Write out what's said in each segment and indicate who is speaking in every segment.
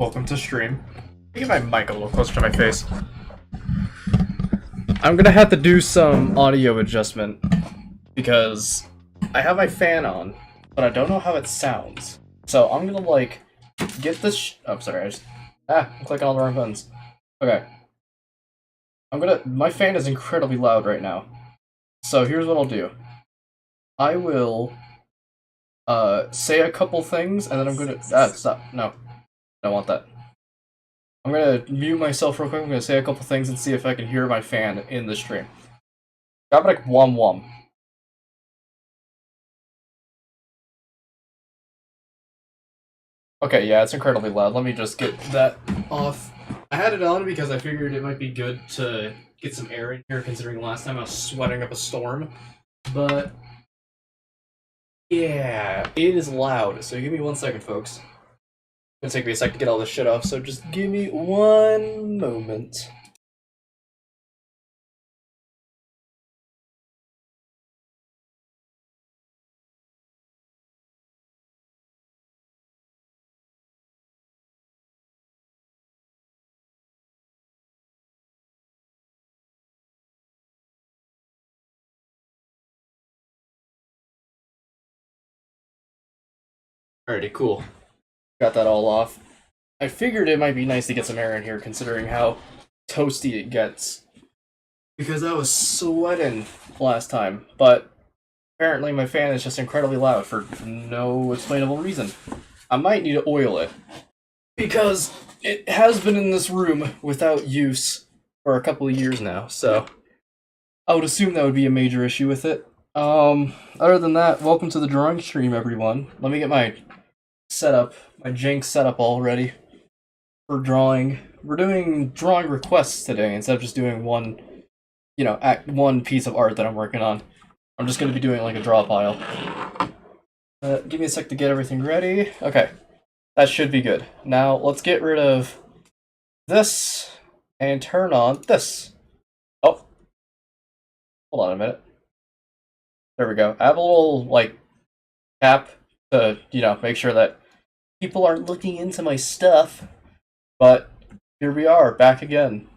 Speaker 1: Welcome to stream. Let me get my mic a little closer to my face. I'm gonna have to do some audio adjustment because I have my fan on, but I don't know how it sounds. So I'm gonna like get this. Oh, sorry. I'm clicking on the wrong buttons. Okay. My fan is incredibly loud right now. So here's what I'll do. I will say a couple things, and then I'm gonna stop. No, I don't want that. I'm gonna mute myself real quick. I'm gonna say a couple things and see if I can hear my fan in the stream. Gabrak wom wom. Okay, yeah, it's incredibly loud. Let me just get that off. I had it on because I figured it might be good to get some air in here, considering last time I was sweating up a storm. But yeah, it is loud. So give me 1 second, folks. It's gonna take me a sec to get all this shit off, so just give me one moment. Alrighty, cool. Got that all off. I figured it might be nice to get some air in here, considering how toasty it gets. Because I was sweating last time, but apparently my fan is just incredibly loud for no explainable reason. I might need to oil it, because it has been in this room without use for a couple of years now, so I would assume that would be a major issue with it. Other than that, welcome to the drawing stream, everyone. Let me get my setup, my jank setup all ready for drawing. We're doing drawing requests today instead of just doing one, one piece of art that I'm working on. I'm just going to be doing like a draw pile. Give me a sec to get everything ready. Okay, that should be good. Now let's get rid of this and turn on this. Oh, hold on a minute. There we go. I have a little like cap to make sure that people aren't looking into my stuff. But here we are, back again.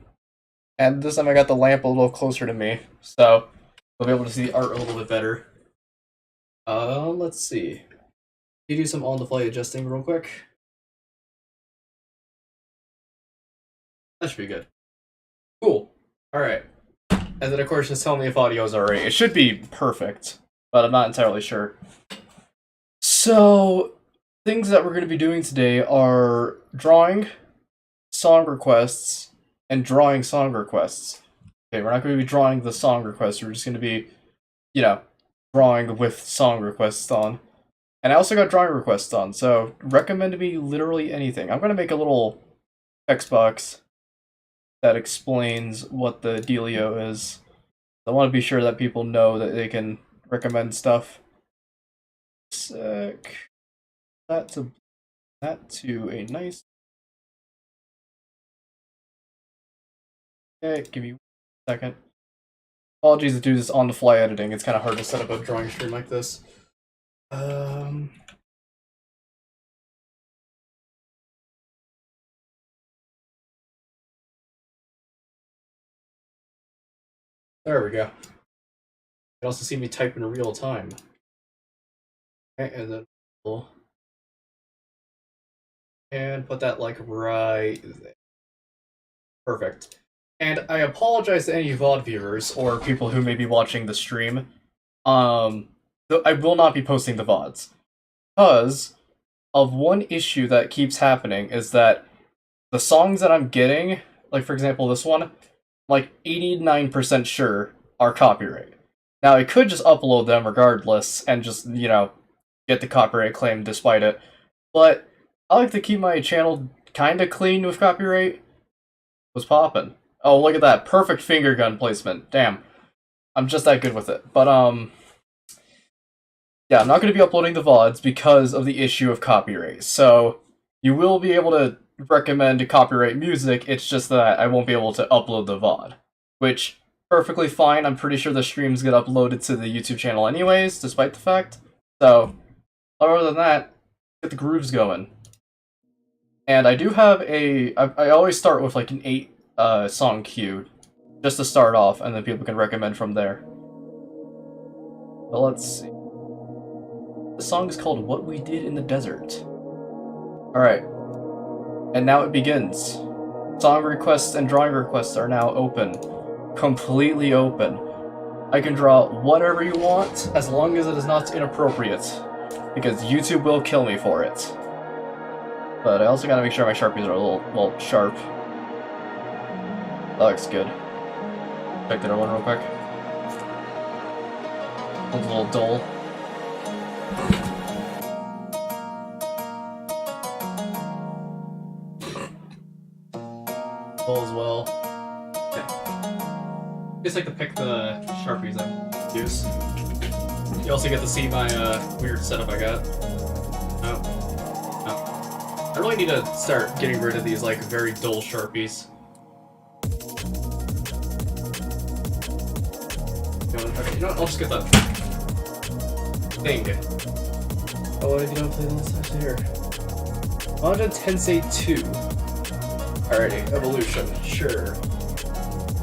Speaker 1: And this time I got the lamp a little closer to me, so I'll be able to see the art a little bit better. Let's see. You do some on-the-fly adjusting real quick. That should be good. Cool. Alright. And then of course just tell me if audio is alright. It should be perfect, but I'm not entirely sure. So, things that we're going to be doing today are drawing, song requests, and drawing song requests. Okay, we're not going to be drawing the song requests, we're just going to be, drawing with song requests on. And I also got drawing requests on, so recommend me literally anything. I'm going to make a little text box that explains what the dealio is. I want to be sure that people know that they can recommend stuff. Sec. That to a nice. Okay, give me 1 second. Apologies to do this on the fly editing. It's kind of hard to set up a drawing stream like this. There we go. You can also see me type in real time. Okay, and then and put that like right there. Perfect. And I apologize to any VOD viewers or people who may be watching the stream. I will not be posting the VODs. Because of one issue that keeps happening is that the songs that I'm getting, like for example this one, like 89% sure are copyright. Now I could just upload them regardless and just, get the copyright claim despite it. But I like to keep my channel kinda clean with copyright. Was poppin'. Oh, look at that. Perfect finger gun placement. Damn. I'm just that good with it. But, yeah, I'm not going to be uploading the VODs because of the issue of copyright. So, you will be able to recommend copyright music, it's just that I won't be able to upload the VOD. Which, perfectly fine. I'm pretty sure the streams get uploaded to the YouTube channel anyways, despite the fact. So, other than that, get the grooves going. And I do have I always start with like an 8 song queue, just to start off, and then people can recommend from there. But let's see. The song is called What We Did in the Desert. Alright. And now it begins. Song requests and drawing requests are now open. Completely open. I can draw whatever you want, as long as it is not inappropriate. Because YouTube will kill me for it. But I also gotta make sure my Sharpies are a little, well, sharp. That looks good. Check the other one real quick. One's a little dull. Dull as well. Okay. Just like to pick the Sharpies I use. You also get to see my weird setup I got. Oh. Oh. I really need to start getting rid of these like very dull Sharpies. Okay, you know what? I'll just get that thing. Oh, I don't play this actually here. Mahjong Tensei 2. Alrighty, Evolution, sure.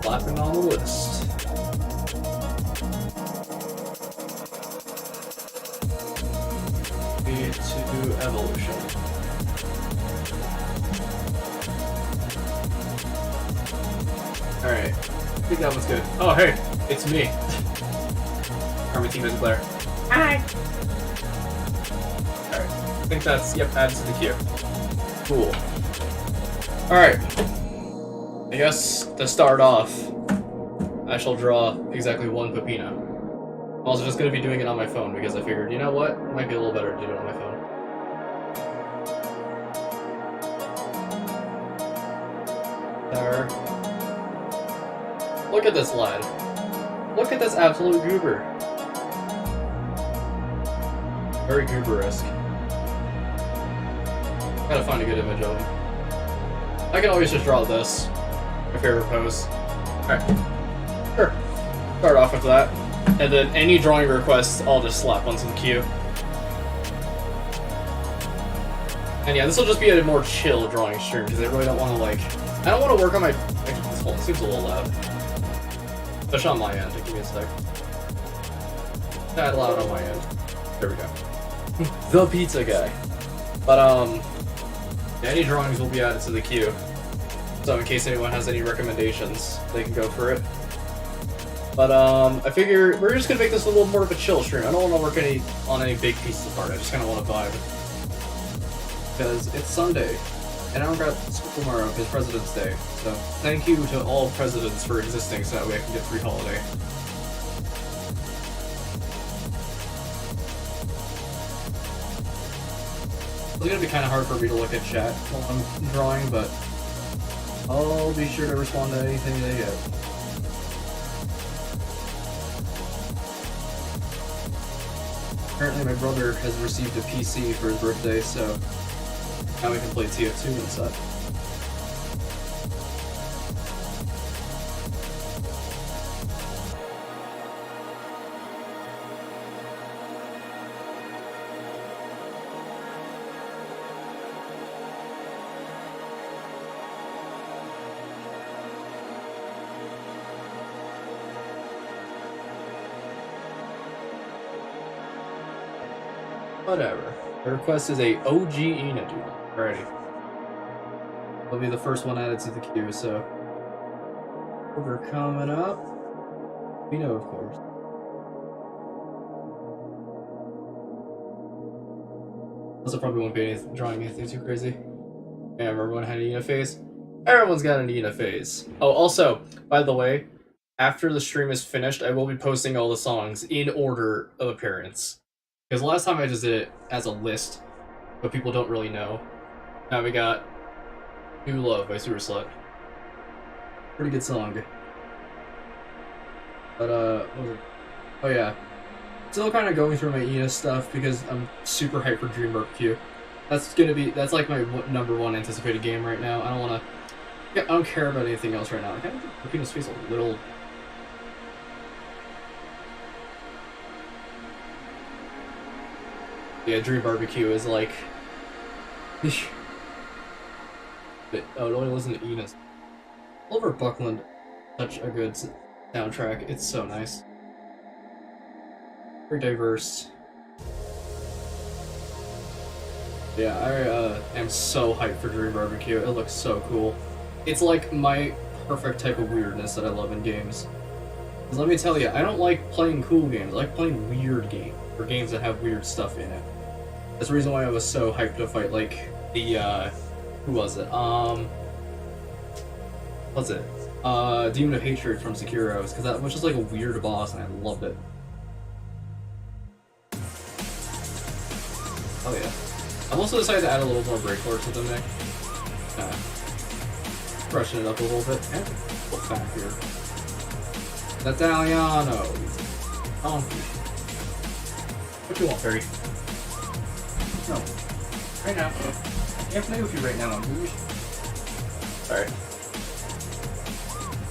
Speaker 1: Slapping on the list. To Evolution. Alright, I think that one's good. Oh, hey, it's me. Army Team is Blair. Hi! Alright, I think that's, yep, added to the queue. Cool. Alright. I guess, to start off, I shall draw exactly one Peppino. I'm also just going to be doing it on my phone, because I figured, you know what, it might be a little better to do it on my phone. There. Look at this lad. Look at this absolute goober. Very goober-esque. Gotta find a good image of him. I can always just draw this. My favorite pose. Alright. Sure. Start off with that. And then any drawing requests, I'll just slap on some queue. And yeah, this will just be a more chill drawing stream, because I really don't want to, like... I don't want to work on my... Actually, this whole seems a little loud. Especially on my end. Give me a sec. That loud on my end. There we go. The pizza guy. But, yeah, any drawings will be added to the queue. So in case anyone has any recommendations, they can go for it. But, I figure we're just gonna make this a little more of a chill stream. I don't want to work on any big pieces of art. I just kind of want to vibe. Because it's Sunday. And I don't got school tomorrow because President's Day. So thank you to all presidents for existing so that way I can get free holiday. It's gonna be kind of hard for me to look at chat while I'm drawing, but I'll be sure to respond to anything they get. Apparently my brother has received a PC for his birthday, so now we can play TF2 and such. Whatever. The request is a OG Inadu. Alrighty. It'll be the first one added to the queue, so... We're coming up. We know, of course. Also probably won't be drawing anything too crazy. Yeah, everyone had an Ina phase. Everyone's got an Ina phase. Oh, also, by the way, after the stream is finished, I will be posting all the songs in order of appearance. Because last time I just did it as a list, but people don't really know. Now we got New Love by Sewer Slut. Pretty good song. But, what was it? Oh yeah. Still kind of going through my Ina stuff because I'm super hyped for Dream Barbecue. That's like my #1 anticipated game right now. I don't care about anything else right now. I kind of think Peppino's face a little... Yeah, Dream Barbecue is like... Oh, it only listen to Enos. Oliver Buckland, such a good soundtrack. It's so nice. Very diverse. Yeah, I am so hyped for Dream Barbecue. It looks so cool. It's like my perfect type of weirdness that I love in games. Because let me tell you, I don't like playing cool games. I like playing weird games, or games that have weird stuff in it. That's the reason why I was so hyped to fight, like, the, who was it? What's it? Demon of Hatred from Sekiro, because that was just like a weird boss, and I loved it. Oh yeah. I've also decided to add a little more breakforce to the mech. Freshen it up a little bit. And look back here. Italiano. What you want, Perry? No. Right now. I can't play with you right now, dude. Sorry.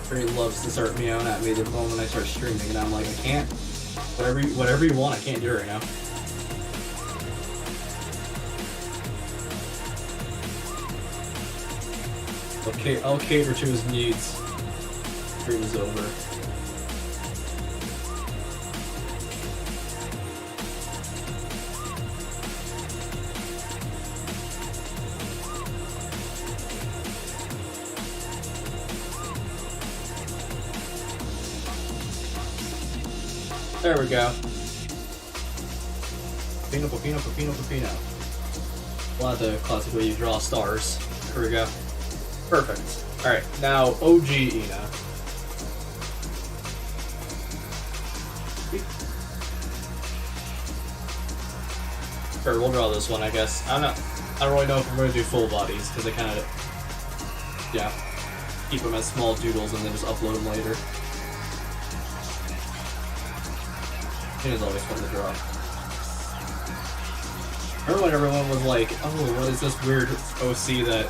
Speaker 1: Perry loves to start meowing at me the moment I start streaming, and I'm like, I can't. Whatever you want, I can't do it right now. Okay, I'll cater to his needs. Stream is over. There we go. Pino. We'll have the classic way you draw stars. Here we go. Perfect. Alright, now OG Ina. Sure, we'll draw this one, I guess. I don't really know if I'm going to do full bodies, because I kind of, yeah, keep them as small doodles and then just upload them later. It is always fun to draw. Remember when everyone was like, oh, what is this weird OC that,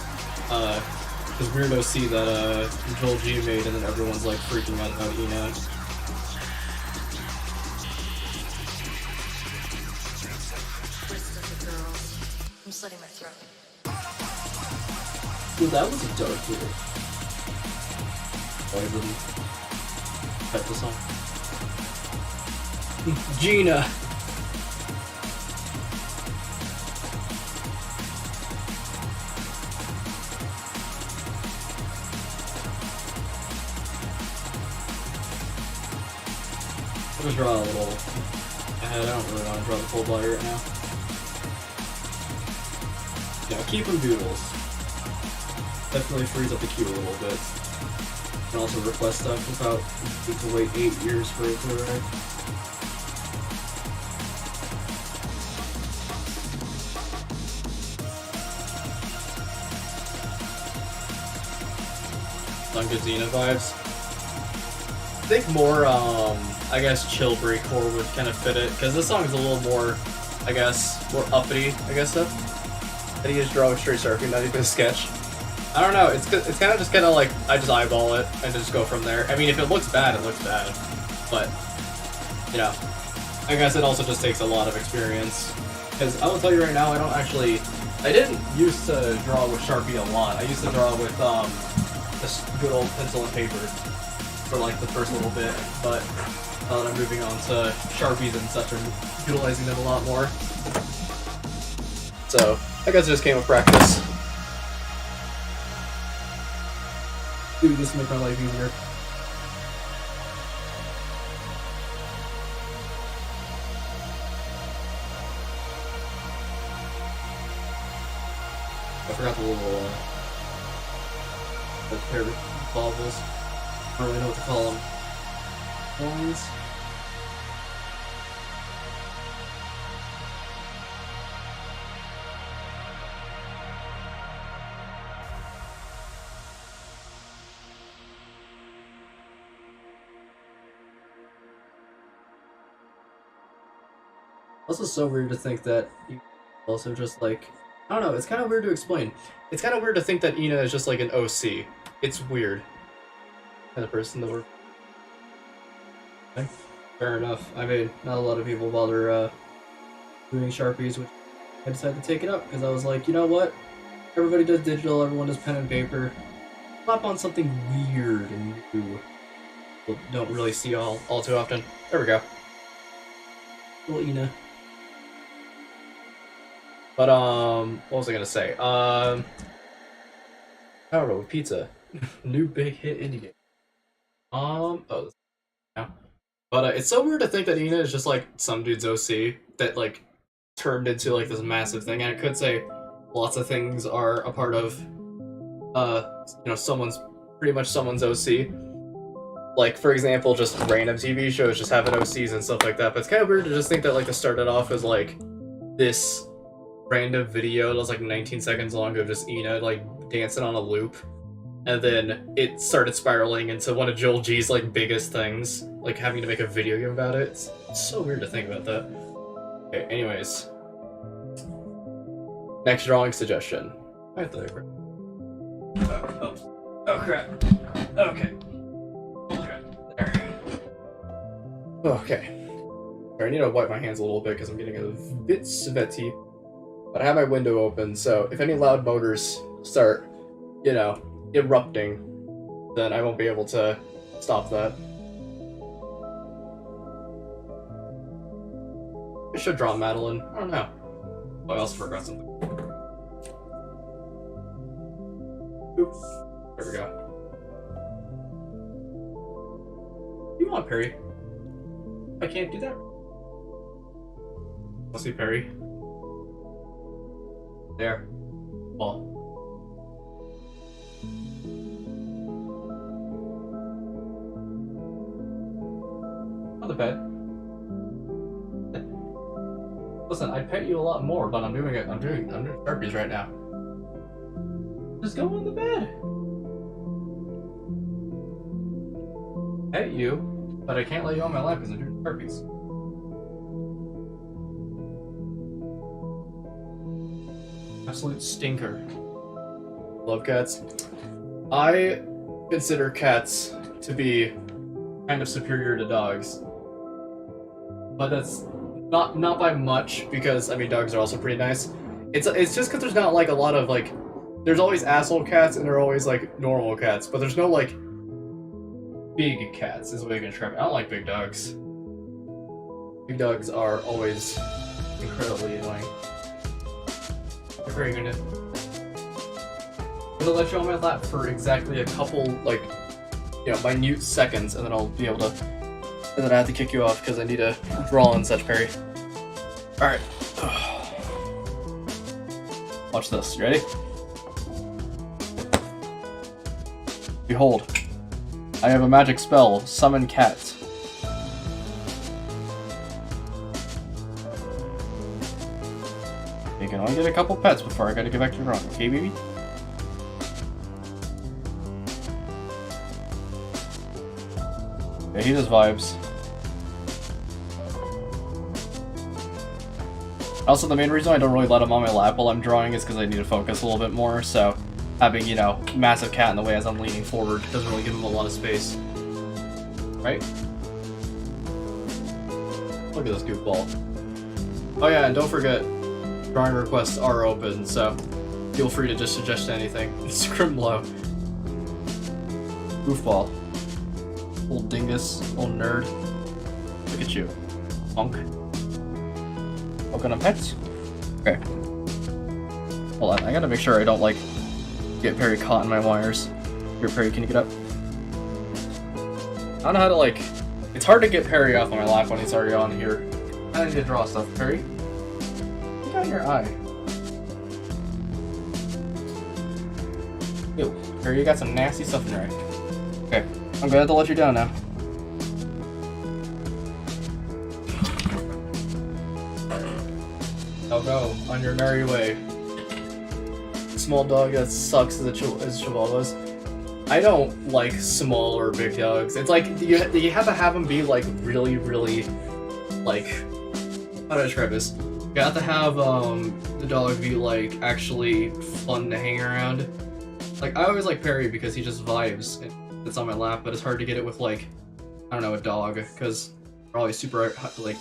Speaker 1: this weird OC that, Joel G made, and then everyone's like freaking out about Ina.
Speaker 2: I'm slitting my throat.
Speaker 1: Dude, that was a dark video. Oh, I didn't cut this on. Gina! I'll just draw a little. I don't really want to draw the full body right now. Yeah, keep them doodles. Definitely frees up the queue a little bit. And also request stuff without need to wait 8 years for it to arrive. On good Xena vibes. I think more, I guess chill breakcore would kind of fit it, because this song is a little more, I guess, more uppity, I guess so. I think you just draw with straight surfing, not even a sketch. I don't know, it's kind of just kind of like, I just eyeball it and just go from there. I mean, if it looks bad, it looks bad. But, you know, I guess it also just takes a lot of experience. Because I will tell you right now, I didn't used to draw with Sharpie a lot. I used to draw with, just good old pencil and paper for like the first little bit, but now that I'm moving on to Sharpies and such, I'm utilizing them a lot more. So, I guess it just came with practice. Dude, this will make my life easier. I forgot the little, pair of baubles. I don't really know what to call them. Coins? Also so weird to think that also just like, I don't know, it's kind of weird to explain. It's kind of weird to think that Ina is just like an OC. It's weird. Kind of person that we're... Okay. Fair enough. I mean, not a lot of people bother doing Sharpies, which I decided to take it up, because I was like, you know what? Everybody does digital, everyone does pen and paper. Slap on something weird and new. People don't really see all too often. There we go. Little Ina. But what was I gonna say? Power Road Pizza. New big hit indie game. Oh, yeah. But it's so weird to think that Ina is just like some dude's OC that like turned into like this massive thing. And I could say lots of things are a part of someone's pretty much someone's OC. Like for example, just random TV shows just having OCs and stuff like that. But it's kind of weird to just think that like it started off as like this random video that was like 19 seconds long of just Ina like dancing on a loop. And then it started spiraling into one of Joel G's like biggest things, like having to make a video game about it. It's so weird to think about that. Okay, anyways. Next drawing suggestion. Oh crap. Okay. There. Okay. I need to wipe my hands a little bit because I'm getting a bit sweaty. But I have my window open, so if any loud motors start, erupting, then I won't be able to stop that. I should draw Madeline. I don't know. Oh, I also forgot something. Oops. There we go. You want Perry? I can't do that. Let's see Perry. There. Ball. On the bed. Listen, I'd pet you a lot more, but I'm doing Sharpies right now. Just go on the bed. Pet you, but I can't let you on my lap because I'm doing Sharpies. Absolute stinker. Love cats. I consider cats to be kind of superior to dogs. But that's not by much, because I mean dogs are also pretty nice. It's just because there's not like a lot of like, there's always asshole cats and there are always like normal cats, but there's no like big cats is the way I can describe it. I don't like big dogs. Big dogs are always incredibly annoying. They're very good. I'm gonna let you on my lap for exactly a couple like minute seconds, and then I'll be able to. And then I have to kick you off because I need to draw and such, Perry. Alright. Watch this. You ready? Behold, I have a magic spell, Summon Cat. You can only get a couple pets before I gotta get back to drawing, okay, baby? Yeah, he does vibes. Also, the main reason I don't really let him on my lap while I'm drawing is because I need to focus a little bit more, so having, massive cat in the way as I'm leaning forward doesn't really give him a lot of space. Right? Look at this goofball. Oh yeah, and don't forget, drawing requests are open, so feel free to just suggest anything. Scrimlow. Goofball. Old dingus, old nerd. Look at you, punk. Poking on pets? Okay. Hold on, I gotta make sure I don't, get Perry caught in my wires. Here, Perry, can you get up? I don't know how to, it's hard to get Perry off on my lap when he's already on here. I need to draw stuff, Perry. Look out your eye. Ew, Perry, you got some nasty stuff in your eye. Okay, I'm gonna have to let you down now. I'll go on your merry way. Small dog that sucks as chihuahuas. I don't like small or big dogs. It's like you have to have them be really, really how do I describe this? You have to have the dog be actually fun to hang around. I always like Perry because he just vibes. It's on my lap, but it's hard to get it with I don't know, a dog, because they're always super they're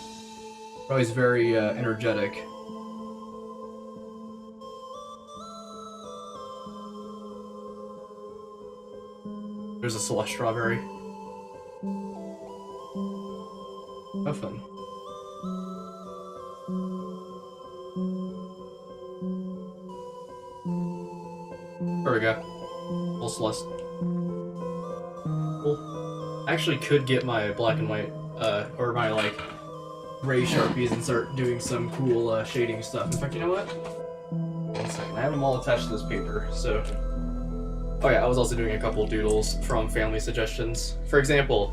Speaker 1: always very energetic. There's a Celeste Strawberry. Have fun. There we go. Full Celeste. Cool. I actually could get my black and white, or my, like, gray Sharpies and start doing some cool, shading stuff. In fact, you know what? One second. I have them all attached to this paper, so... Oh yeah, I was also doing a couple doodles from family suggestions. For example,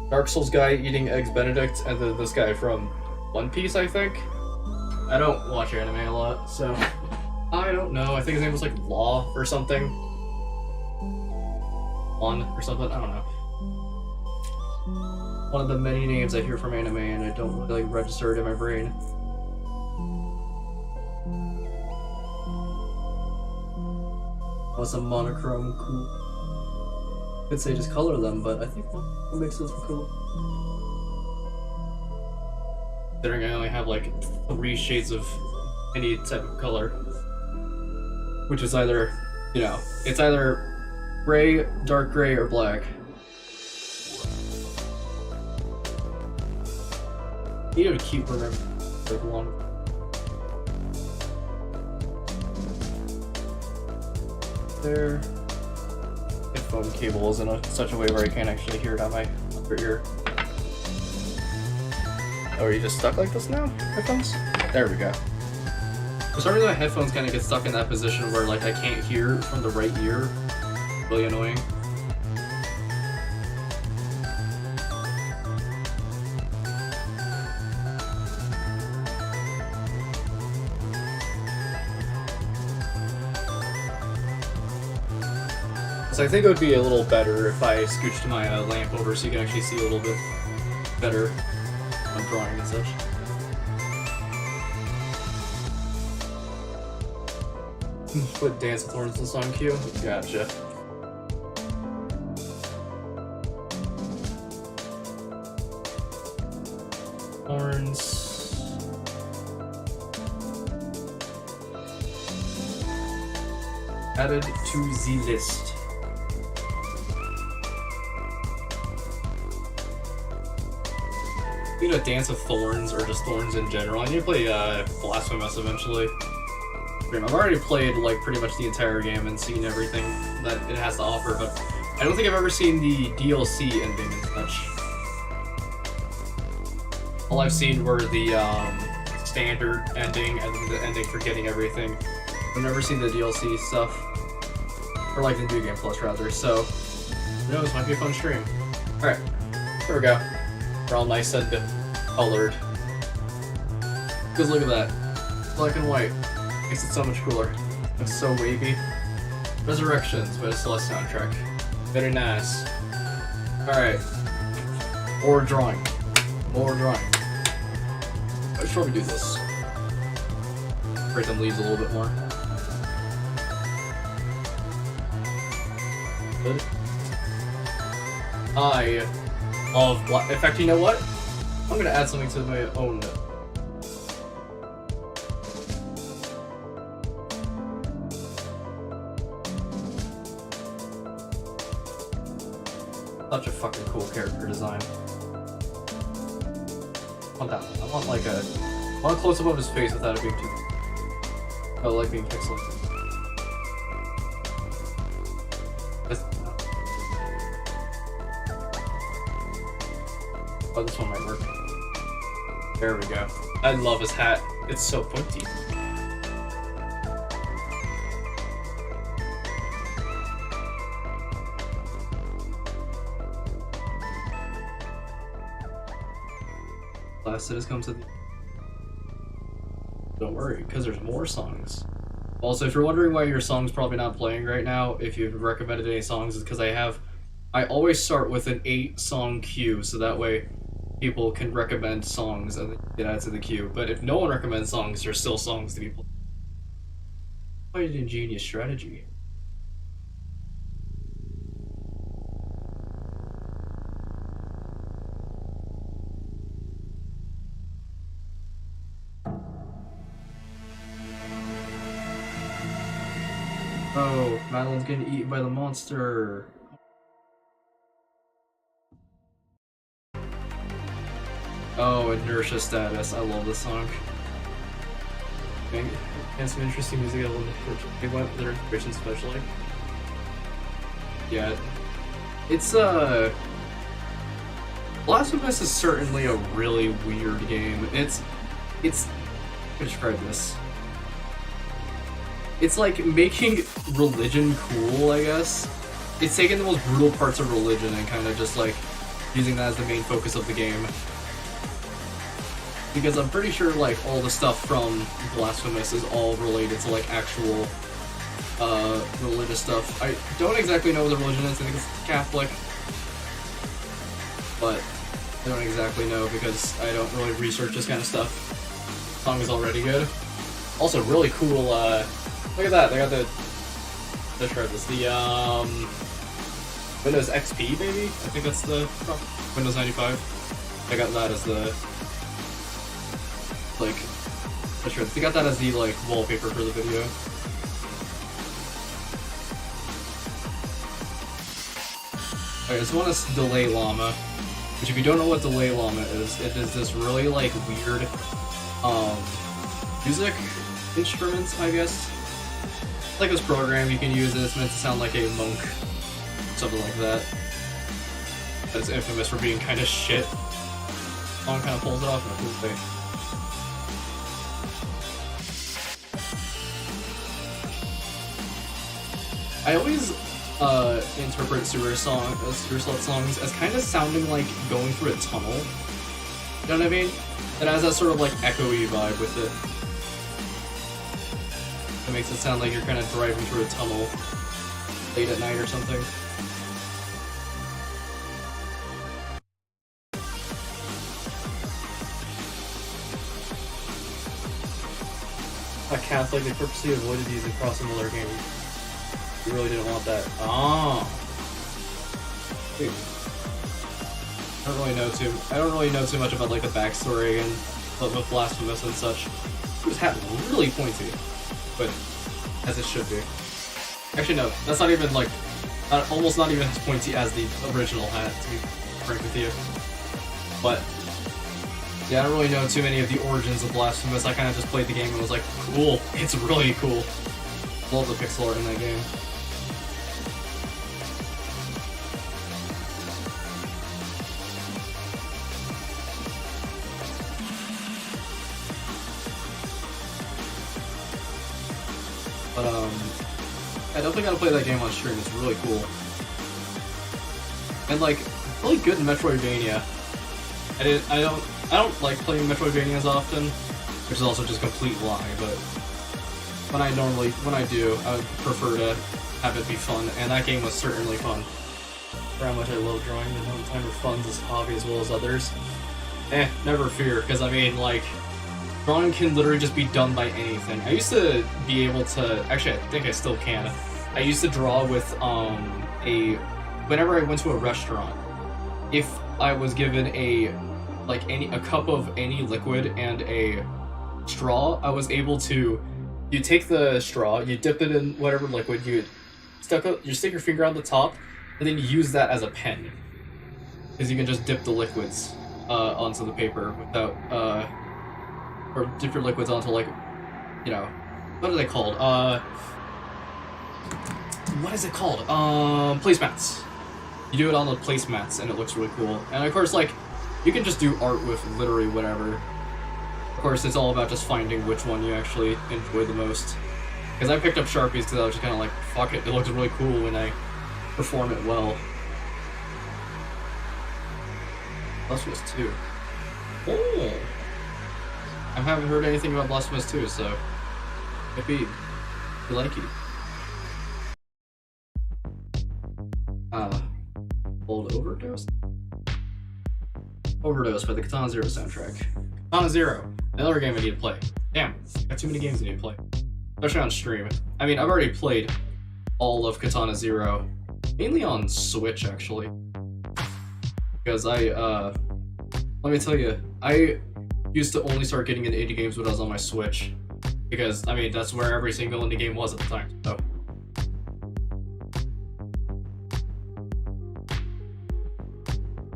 Speaker 1: Dark Souls guy eating Eggs Benedict, and then this guy from One Piece, I think? I don't watch anime a lot, so... I don't know, I think his name was like Law or something. One or something, I don't know. One of the many names I hear from anime and I don't really register it in my brain. What's a monochrome cool? I could say just color them, but I think what makes those cool. Considering I only have like 3 shades of any type of color. Which is either, you know, it's either gray, dark gray, or black. You need to keep remembering like long. There. Headphone cable is in such a way where I can't actually hear it on my upper ear. Oh, are you just stuck like this now? Headphones? There we go. For some reason my headphones kind of get stuck in that position where like I can't hear from the right ear. Really annoying. So I think it would be a little better if I scooched my lamp over so you can actually see a little bit better when I'm drawing and such. Put Dance with Thorns in the song queue? Gotcha. Thorns. Added to the list. You know, Dance with Thorns or just Thorns in general. I need to play Blasphemous eventually. I've already played like pretty much the entire game and seen everything that it has to offer, but I don't think I've ever seen the DLC ending and such. All I've seen were the standard ending and then the ending for getting everything. I've never seen the DLC stuff, or like the New Game Plus rather. So who knows? Might be a fun stream. All right, there we go. We're all nice and colored. Because look at that, black and white. Makes it so much cooler. It's so wavy. Resurrections by the Celeste soundtrack. Very nice. Alright. More drawing. More drawing. I should probably do this. Break them leaves a little bit more. Good. I love black. In fact, you know what? I'm gonna add something to my own. Such a fucking cool character design. I want that one. I want like I want a close up of his face without it being too. I like being pixelated. Oh, this one might work. There we go. I love his hat. It's so pointy. Last it has come to the... Don't worry, because there's more songs. Also, if you're wondering why your song's probably not playing right now, if you've recommended any songs, it's because I always start with an 8-song queue, so that way people can recommend songs and get added to the queue. But if no one recommends songs, there's still songs to be played. Quite an ingenious strategy. Oh, Madeline's getting eaten by the monster. Oh, Inertia Status. I love this song. And some interesting music elements. They went with their inspiration, especially. Yeah, it's Blasphemous is certainly a really weird game. It's how to describe this. It's like making religion cool, I guess. It's taking the most brutal parts of religion and kind of just like using that as the main focus of the game. Because I'm pretty sure like all the stuff from Blasphemous is all related to like actual religious stuff. I don't exactly know what the religion is. I think it's Catholic, but I don't exactly know because I don't really research this kind of stuff. The song is already good. Also, really cool. Look at that. They got the Windows XP, baby. I think that's the Windows 95. I got that as the like. They got that as the like wallpaper for the video. Alright, this one is Delay Llama, which if you don't know what Delay Llama is, it is this really like weird music instrument, I guess. It's like this program you can use, and it's meant to sound like a monk, something like that. But it's infamous for being kind of shit. Song kind of pulls it off in a cool way. I always interpret Sewer Slut songs as kind of sounding like going through a tunnel. You know what I mean? It has that sort of like echoey vibe with it. It makes it sound like you're kind of driving through a tunnel late at night or something. A Catholic, they purposely avoided using cross-similar games. You really didn't want that. Oh. Dude. I don't really know too much about like the backstory and with Blasphemous and such. His hat really pointy, but as it should be. Actually, no, that's not even like almost not even as pointy as the original hat. To be frank with you, but yeah, I don't really know too many of the origins of Blasphemous. I kind of just played the game and was like, cool. It's really cool. Love the pixel art in that game. But I definitely gotta play that game on stream. It's really cool, and like really good in Metroidvania. I don't like playing Metroidvanias often, which is also just a complete lie. But when I do, I would prefer to have it be fun, and that game was certainly fun. For how much I love drawing, the no time for fun's this hobby as well as others. Never fear, because I mean like. Drawing can literally just be done by anything. I used to be able to, actually I think I still can. I used to draw with whenever I went to a restaurant, if I was given a cup of any liquid and a straw, I was able to, you take the straw, you dip it in whatever liquid, you stick your finger on the top, and then you use that as a pen. Because you can just dip the liquids onto the paper without, or dip your liquids onto, like, you know, what are they called? What is it called? Placemats. You do it on the placemats, and it looks really cool. And of course, like, you can just do art with literally whatever. Of course, it's all about just finding which one you actually enjoy the most. Because I picked up Sharpies because I was just kind of like, fuck it, it looks really cool when I perform it well. Blasphemous 2. Oh! I haven't heard anything about Blasphemous 2, so maybe you like it. Old Overdose? Overdose by the Katana Zero soundtrack. Katana Zero, another game I need to play. Damn, got too many games I need to play. Especially on stream. I mean, I've already played all of Katana Zero, mainly on Switch, actually. Because let me tell you, I used to only start getting into indie games when I was on my Switch, because I mean that's where every single indie game was at the time. So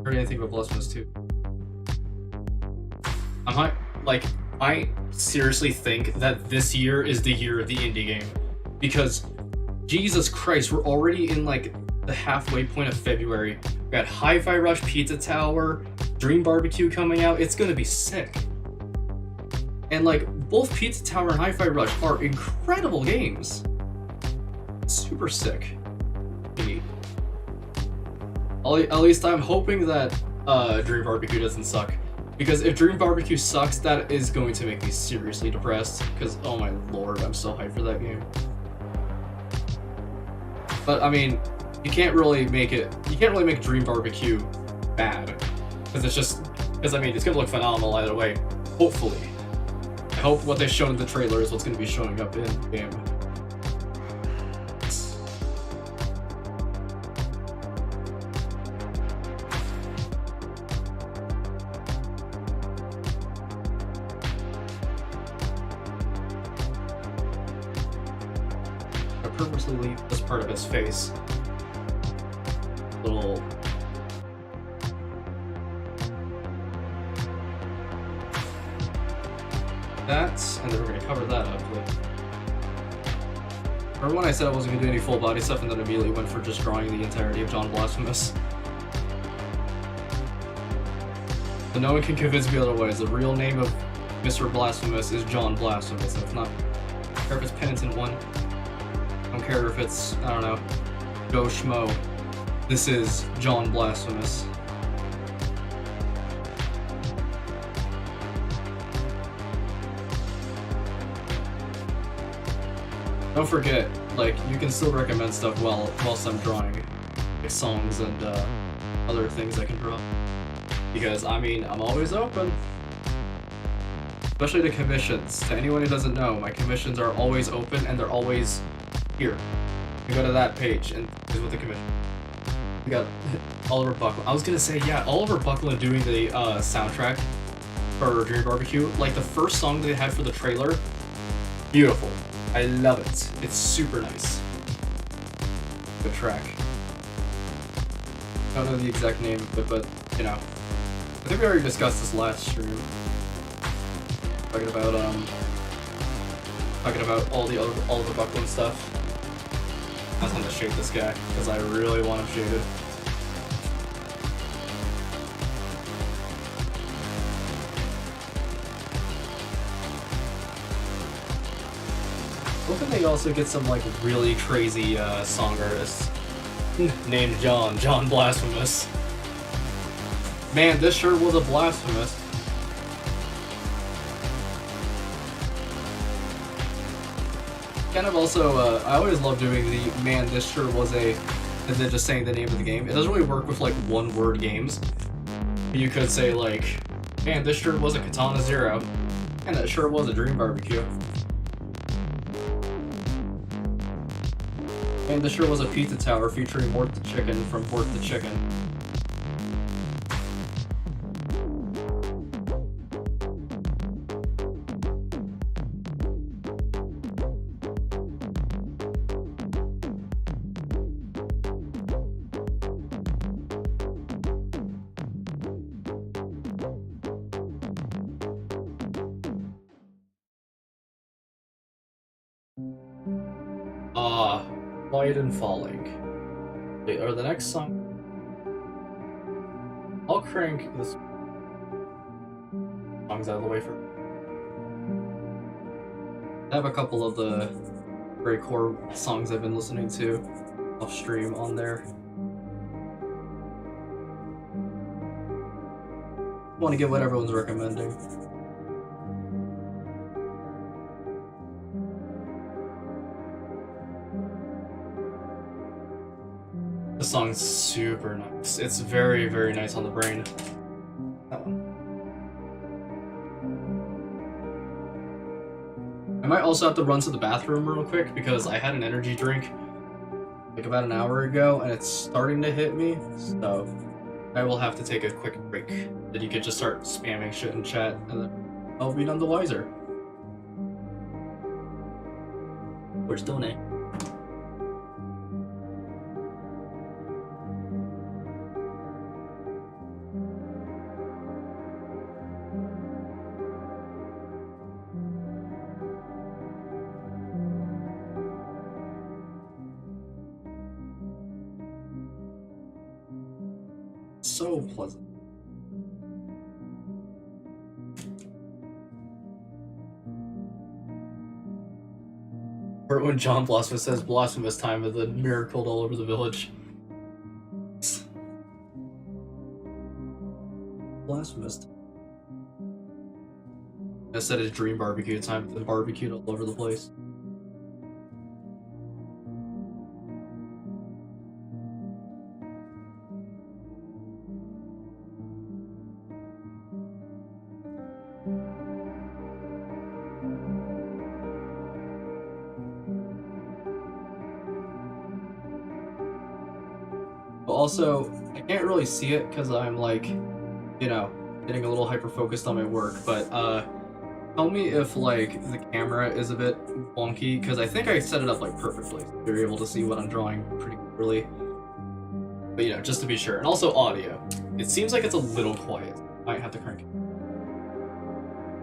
Speaker 1: heard anything about Blasphemous 2? Like, I seriously think that this year is the year of the indie game. Because, Jesus Christ, we're already in, like, the halfway point of February. We got Hi-Fi Rush, Pizza Tower, Dream Barbecue coming out. It's gonna be sick. And, like, both Pizza Tower and Hi-Fi Rush are incredible games. Super sick. At least I'm hoping that Dream Barbecue doesn't suck. Because if Dream Barbecue sucks, that is going to make me seriously depressed. Because, oh my lord, I'm so hyped for that game. But, I mean, you can't really make Dream Barbecue bad. Because it's just... Because, I mean, it's going to look phenomenal either way. Hopefully. I hope what they've shown in the trailer is what's going to be showing up in game. Purposely leave this part of his face. Little... That, and then we're gonna cover that up. Remember when I said I wasn't gonna do any full body stuff and then immediately went for just drawing the entirety of John Blasphemous? But no one can convince me otherwise. The real name of Mr. Blasphemous is John Blasphemous. It's not... I don't care if it's Penitent 1. I don't care if it's, I don't know, Joe Schmo. This is John Blasphemous. Don't forget, like, you can still recommend stuff whilst I'm drawing, like songs and other things I can draw. Because, I mean, I'm always open. Especially the commissions. To anyone who doesn't know, my commissions are always open and they're always here. You go to that page and here's what the commission. We got Oliver Buckland. I was gonna say, yeah, Oliver Buckland doing the soundtrack for Dream Barbecue. Like, the first song they had for the trailer, beautiful. I love it. It's super nice. Good track. I don't know the exact name of it, but, you know. I think we already discussed this last stream. Talking about all the Buckland stuff. I just want to shade this guy, because I really want him shaded. Hoping they also get some, like, really crazy song artists named John Blasphemous. Man, this sure was a blasphemous. Kind of also, I always love doing the, man, this sure was a, and then just saying the name of the game. It doesn't really work with, like, one-word games. You could say, like, man, this sure was a Katana Zero, and that sure was a Dream Barbecue. And this sure was a Pizza Tower featuring Mort the Chicken from Mort the Chicken. Quiet and Falling. Wait, or the next song? I'll crank this songs out of the way for. I have a couple of the very core songs I've been listening to off stream on there. I want to get what everyone's recommending. The song's super nice. It's very, very nice on the brain. That one. I might also have to run to the bathroom real quick because I had an energy drink like about an hour ago and it's starting to hit me, so I will have to take a quick break. Then you could just start spamming shit in chat and then I'll be none the wiser. We're still in it. So pleasant. Or when John Blasphemous says blasphemous time and then miracled all over the village. Blasphemous. I said it's dream barbecue time, then barbecued all over the place. But also, I can't really see it because I'm like, you know, getting a little hyper focused on my work, but tell me if like the camera is a bit wonky, because I think I set it up like perfectly. So you're able to see what I'm drawing pretty clearly. But you know, just to be sure. And also audio. It seems like it's a little quiet. Might have to crank it.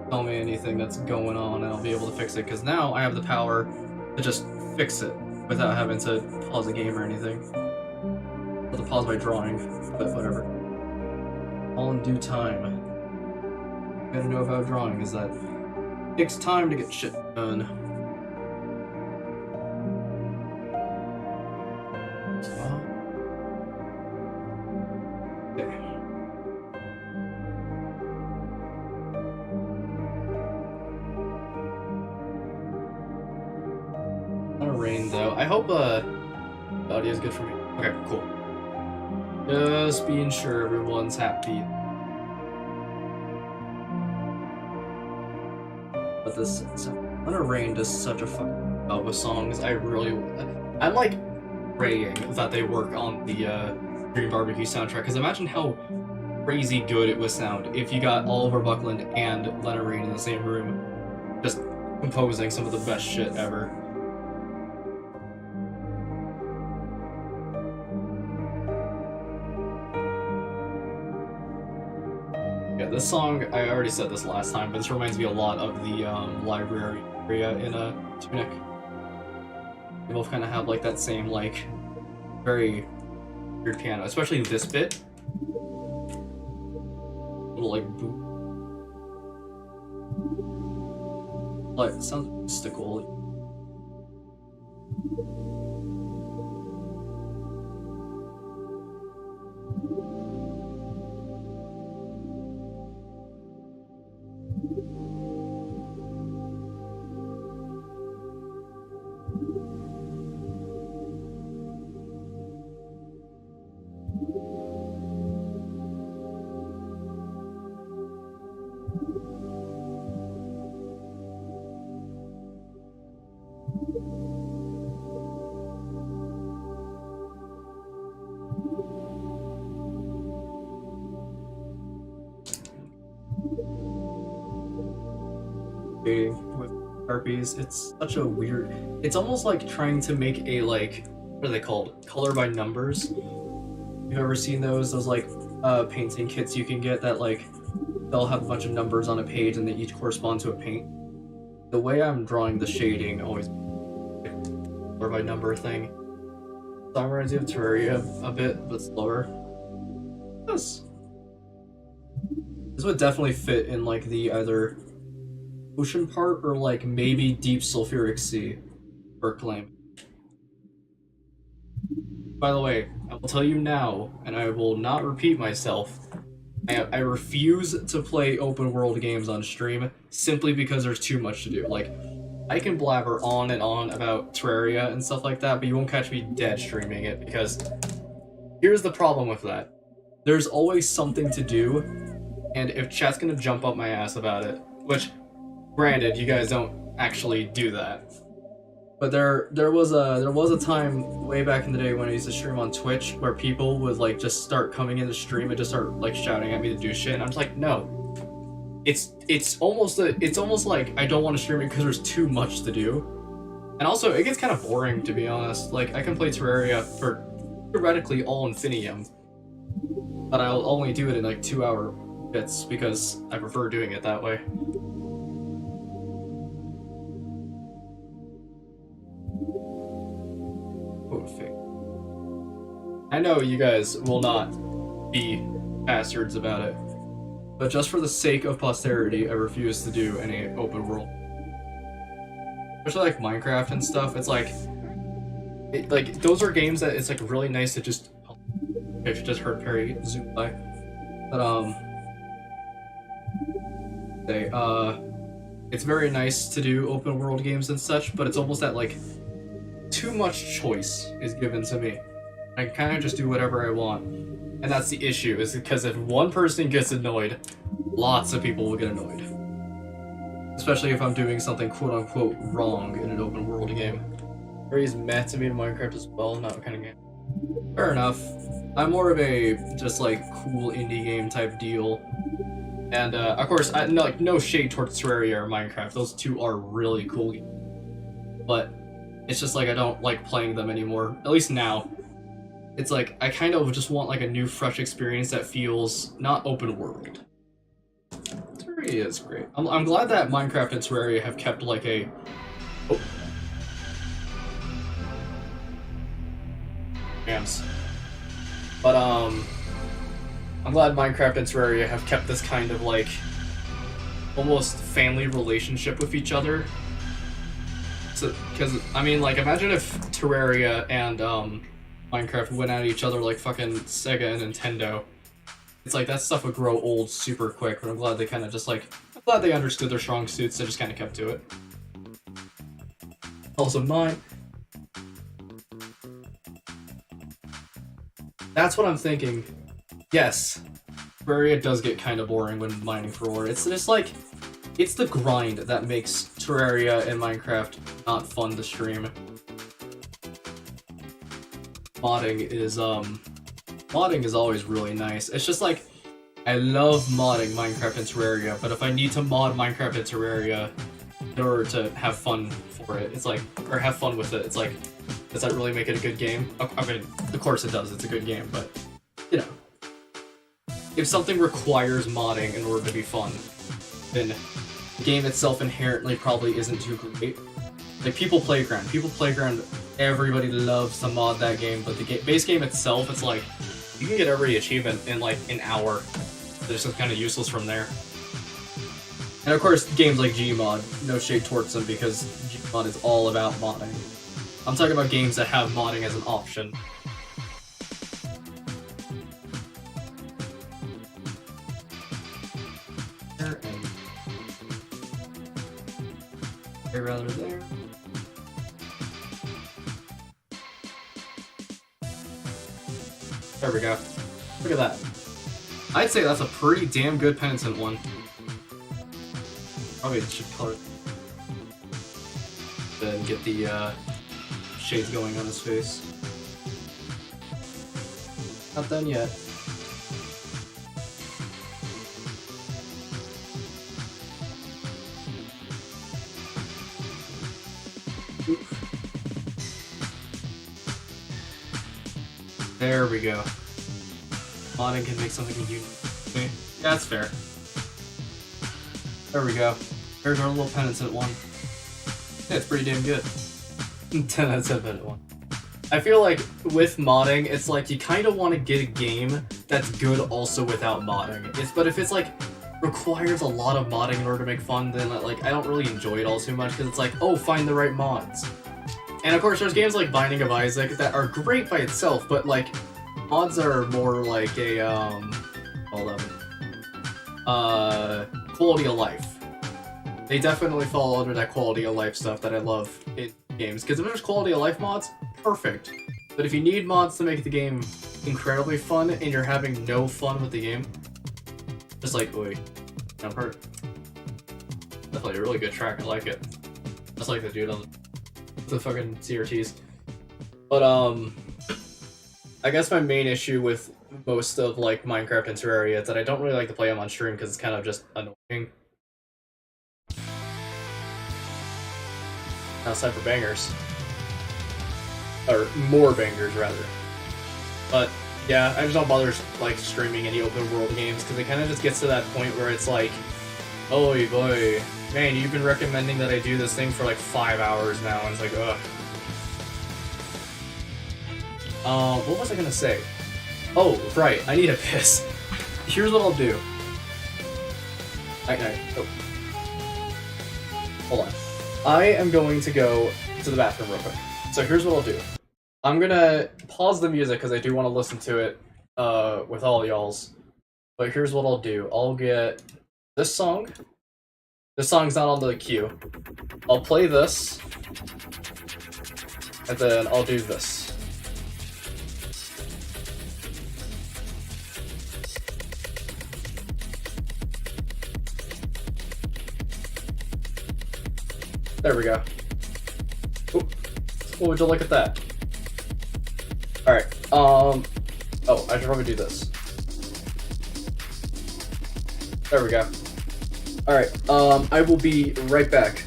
Speaker 1: Tell me anything that's going on and I'll be able to fix it, because now I have the power to just fix it without having to pause the game or anything. I'll have to pause my drawing, but whatever. All in due time. You gotta know about drawing is that it takes time to get shit done. Okay. Not a rain though. I hope the audio is good for me. Okay, cool. Just being sure everyone's happy. But this Winter Rain does such a fucking job with songs. I'm like praying that they work on the Dream Barbecue soundtrack, because imagine how crazy good it would sound if you got Oliver Buckland and Leonard Rain in the same room, just composing some of the best shit ever. Yeah, this song, I already said this last time, but this reminds me a lot of the library area in Tunic. They both kind of have like that same, like, very weird piano, especially this bit. Little like boop. Like, it sounds mystical. With Harpies, it's such a weird, it's almost like trying to make a, like, what are they called, color by numbers. You've ever seen those like painting kits you can get that like they'll have a bunch of numbers on a page and they each correspond to a paint? The way I'm drawing the shading always color by number thing. So I'm gonna do Terraria a bit, but slower. This would definitely fit in like the either ocean part or like maybe deep sulfuric sea for claim. By the way, I will tell you now, and I will not repeat myself, I refuse to play open world games on stream simply because there's too much to do. Like, I can blabber on and on about Terraria and stuff like that, but you won't catch me dead streaming it, because here's the problem with that. There's always something to do, and if chat's gonna jump up my ass about it, which, granted, you guys don't actually do that, but there was a time way back in the day when I used to stream on Twitch where people would like just start coming in the stream and just start like shouting at me to do shit, and I'm just like, no. It's almost like I don't want to stream it because there's too much to do. And also it gets kind of boring, to be honest. Like, I can play Terraria for theoretically all Infinium, but I'll only do it in like 2-hour bits because I prefer doing it that way. I know you guys will not be bastards about it. But just for the sake of posterity, I refuse to do any open world. Especially like Minecraft and stuff, it's like those are games that it's like really nice to just. I just heard Perry zoom by, but it's very nice to do open world games and such, but it's almost that like too much choice is given to me. I can kind of just do whatever I want, and that's the issue. Is because if one person gets annoyed, lots of people will get annoyed. Especially if I'm doing something quote-unquote wrong in an open world game. Perry's meh to me in Minecraft as well, not the kind of game. Fair enough. I'm more of a just like cool indie game type deal. And of course, no shade towards Terraria or Minecraft. Those two are really cool games. But it's just like I don't like playing them anymore. At least now. It's like I kind of just want like a new fresh experience that feels not open world. Terraria is great. I'm glad that Minecraft and Terraria have kept like a Jams. But I'm glad Minecraft and Terraria have kept this kind of like almost family relationship with each other. So, because I mean, like, imagine if Terraria and Minecraft went at each other like fucking Sega and Nintendo. It's like that stuff would grow old super quick. But I'm glad they kind of just like, I'm glad they understood their strong suits. They just kind of kept to it. Also, that's what I'm thinking. Yes, Terraria does get kind of boring when mining for ore. It's just like, it's the grind that makes Terraria and Minecraft not fun to stream. Modding is always really nice. It's just like, I love modding Minecraft and Terraria, but if I need to mod Minecraft and Terraria in order to have fun for it, it's like, or have fun with it, it's like, does that really make it a good game? I mean, of course it does, it's a good game, but, you know. If something requires modding in order to be fun, then the game itself inherently probably isn't too great. Like People Playground, everybody loves to mod that game, but the base game itself, it's like, you can get every achievement in like an hour. It's just kind of useless from there. And of course, games like Gmod, no shade towards them because Gmod is all about modding. I'm talking about games that have modding as an option. There and rather there. There we go. Look at that. I'd say that's a pretty damn good penitent one. Probably should color it. Then get the shades going on his face. Not done yet. Oop. There we go. Modding can make something unique. Okay. Yeah, that's fair. There we go. There's our little penitent one. Yeah, it's pretty damn good. 10 out of 10 minute one. I feel like with modding, it's like you kind of want to get a game that's good also without modding. But if it's like requires a lot of modding in order to make fun, then like I don't really enjoy it all too much because it's like, oh, find the right mods. And of course, there's games like Binding of Isaac that are great by itself, but like mods are more like a quality of life. They definitely fall under that quality of life stuff that I love in games. Because if there's quality of life mods, perfect. But if you need mods to make the game incredibly fun and you're having no fun with the game, just like, oi, jump hurt. Definitely a really good track, I like it. Just like the dude on the fucking CRTs. But I guess my main issue with most of like Minecraft and Terraria is that I don't really like to play them on stream because it's kind of just annoying. Now it's time for bangers. Or more bangers, rather. But yeah, I just don't bother like streaming any open world games because it kind of just gets to that point where it's like, oh boy, man, you've been recommending that I do this thing for like 5 hours now, and it's like, ugh. What was I gonna say? Oh, right, I need a piss. Here's what I'll do. Oh. Hold on. I am going to go to the bathroom real quick. So here's what I'll do. I'm gonna pause the music because I do want to listen to it with all y'all's. But here's what I'll do. I'll get this song. This song's not on the queue. I'll play this. And then I'll do this. There we go. Ooh. What would you look at that? Alright, oh, I should probably do this. There we go. Alright, I will be right back.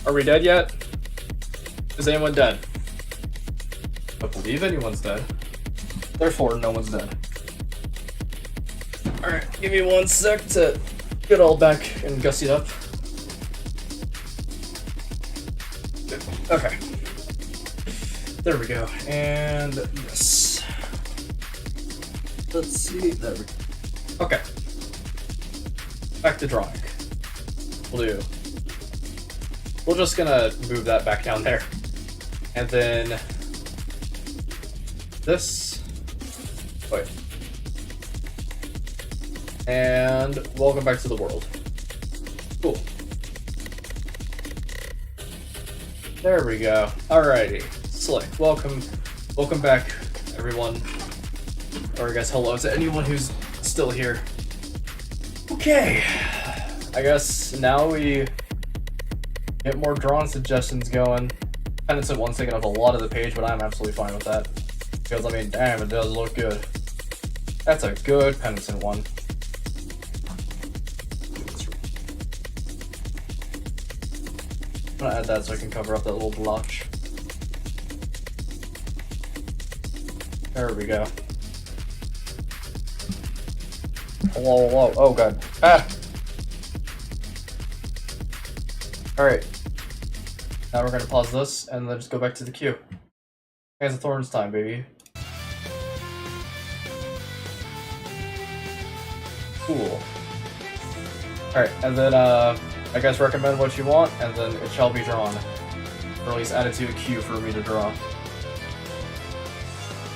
Speaker 1: Are we dead yet? Is anyone dead? I don't believe anyone's dead. Therefore, no one's dead. Alright, give me 1 sec to get all back and gussied up. Good. Okay. There we go. And this. Let's see. There we go. Okay. Back to drawing. Blue. We're just gonna move that back down there. And then this. Wait. And welcome back to the world. Cool. There we go. Alrighty. Slick. Welcome back, everyone. Or I guess hello to anyone who's still here. Okay. I guess now we get more drawing suggestions going. Penitent one's taking up a lot of the page, but I'm absolutely fine with that. Because, I mean, damn, it does look good. That's a good Penitent one. I'm gonna add that so I can cover up that little blotch. There we go. Whoa, whoa, oh god. Ah! Alright. Now we're gonna pause this and then just go back to the queue. Hands of Thorns time, baby. Cool. Alright, and then I guess recommend what you want, and then it shall be drawn. Or at least add it to a queue for me to draw.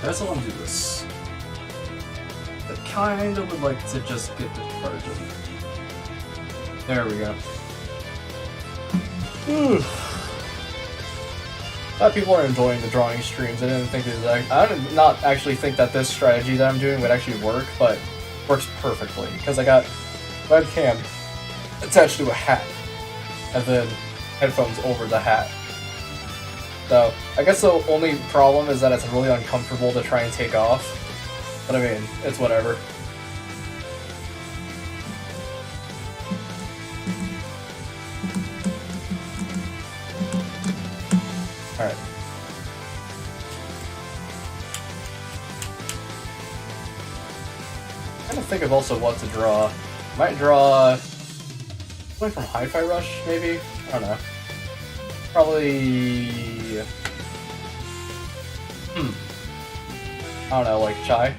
Speaker 1: I guess I want to do this. I kind of would like to just get the charge of. There we go. People are enjoying the drawing streams. I didn't think that I did not actually think that this strategy that I'm doing would actually work, but works perfectly because I got webcam attached to a hat and then headphones over the hat. So, I guess the only problem is that it's really uncomfortable to try and take off. But I mean, it's whatever. Alright. I'm trying to think of also what to draw. Might draw something from Hi-Fi Rush, maybe? I don't know. Probably... I don't know, like Chai?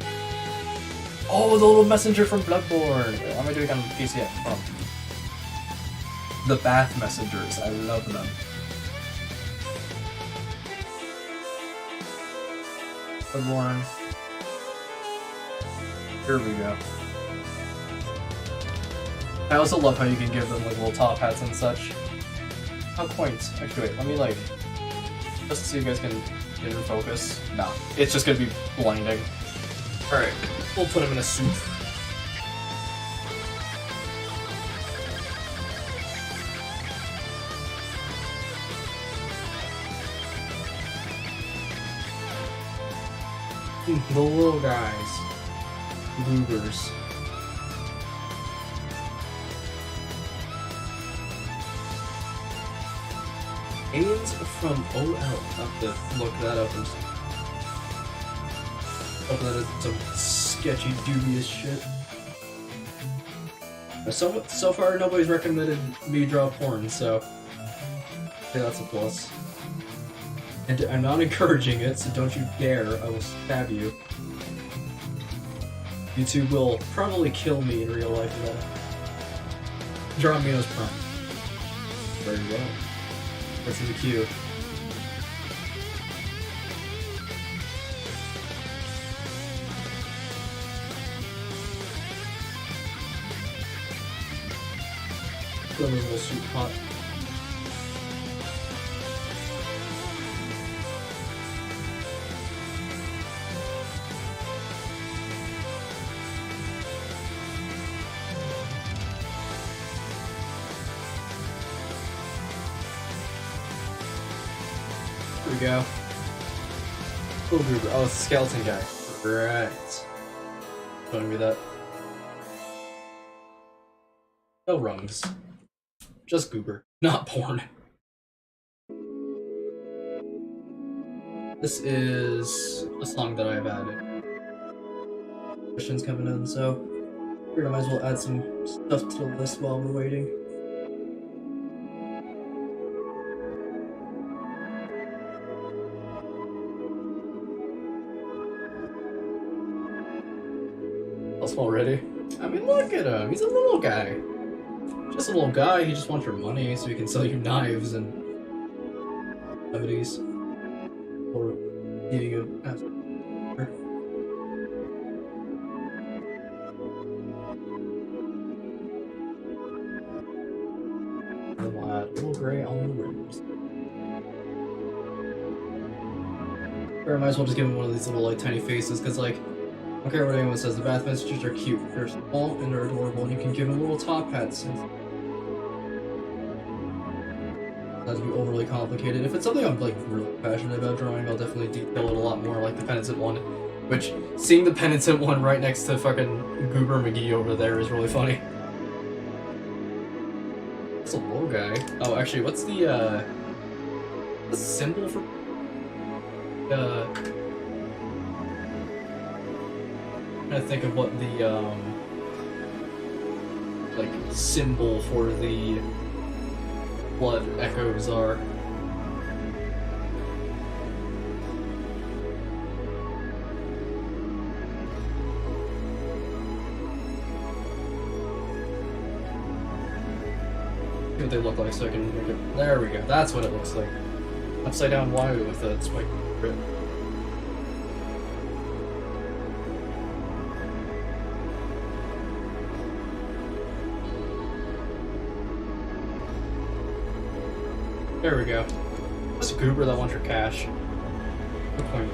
Speaker 1: Oh, the little messenger from Bloodborne! Wait, I'm gonna do it on PC. Oh. The Bath Messengers, I love them. Bloodborne. Here we go. I also love how you can give them like little top hats and such. How quaint. Actually, wait, let me like... just so you guys can get in focus. No, it's just gonna be blinding. Alright, we'll put him in a suit. The little guys. Goobers. Aliens from OL. I'll have to look that up and hope that is some sketchy, dubious shit. So far, nobody's recommended me draw porn, so yeah, that's a plus. And I'm not encouraging it, so don't you dare, I will stab you. YouTube will probably kill me in real life for that. Draw me as prime. Very well. What's in the queue? Put him in a little soup pot. Here we go. Little Goober. Oh, it's the skeleton guy. Right. Showing me that. No rungs. Just Goober. Not porn. This is a song that I've added. Questions coming in, so I might as well add some stuff to the list while we're waiting. Already. I mean, look at him. He's a little guy. Just a little guy. He just wants your money so he can sell you knives and remedies. Or eating a little gray on the rims. Or I might as well just give him one of these little like tiny faces, because like, I don't care what anyone says, the Bath Messengers are cute. They're small and they're adorable, and you can give them little top hats. Not to be overly complicated. If it's something I'm like really passionate about drawing, I'll definitely detail it a lot more, like the Penitent one. Which, seeing the Penitent one right next to fucking Goober McGee over there is really funny. It's a little guy. Oh, actually, what's the symbol for I think of what the like symbol for the blood echoes are. See what they look like so I can make it. There we go. That's what it looks like. Upside down Y with a spike grid. There we go. This Goober that wants your cash. Good point.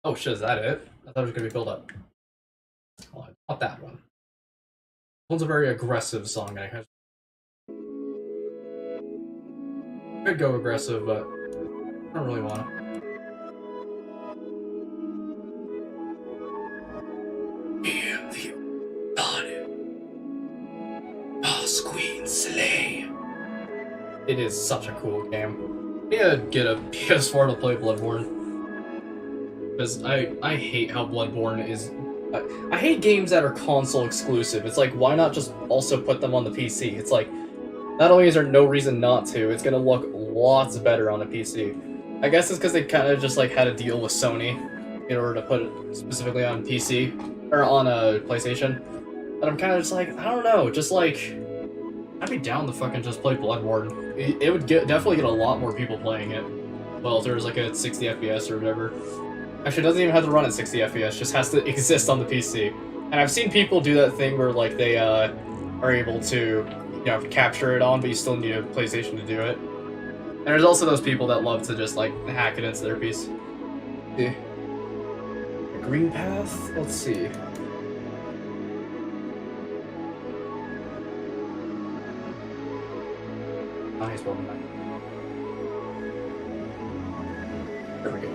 Speaker 1: Oh shit, is that it? I thought it was gonna be build up. Oh, not that one. This one's a very aggressive song, and I I'd go aggressive, but I don't really want to. Hear the God, Boss Queen Slay. It is such a cool game. Yeah, get a PS4 to play Bloodborne. Because I hate how Bloodborne is... I hate games that are console exclusive. It's like, why not just also put them on the PC? It's like, not only is there no reason not to, it's gonna look lots better on a PC. I guess it's because they kind of just like had a deal with Sony in order to put it specifically on PC, or on a PlayStation. But I'm kind of just like, I don't know, just like... I'd be down to fucking just play Bloodborne. It would definitely get a lot more people playing it. Well, if there was like a 60 FPS or whatever. Actually, it doesn't even have to run at 60 FPS, just has to exist on the PC. And I've seen people do that thing where like they are able to, you know, capture it on, but you still need a PlayStation to do it. And there's also those people that love to just like hack it into their piece. The green path? Let's see. Nice one. There we go.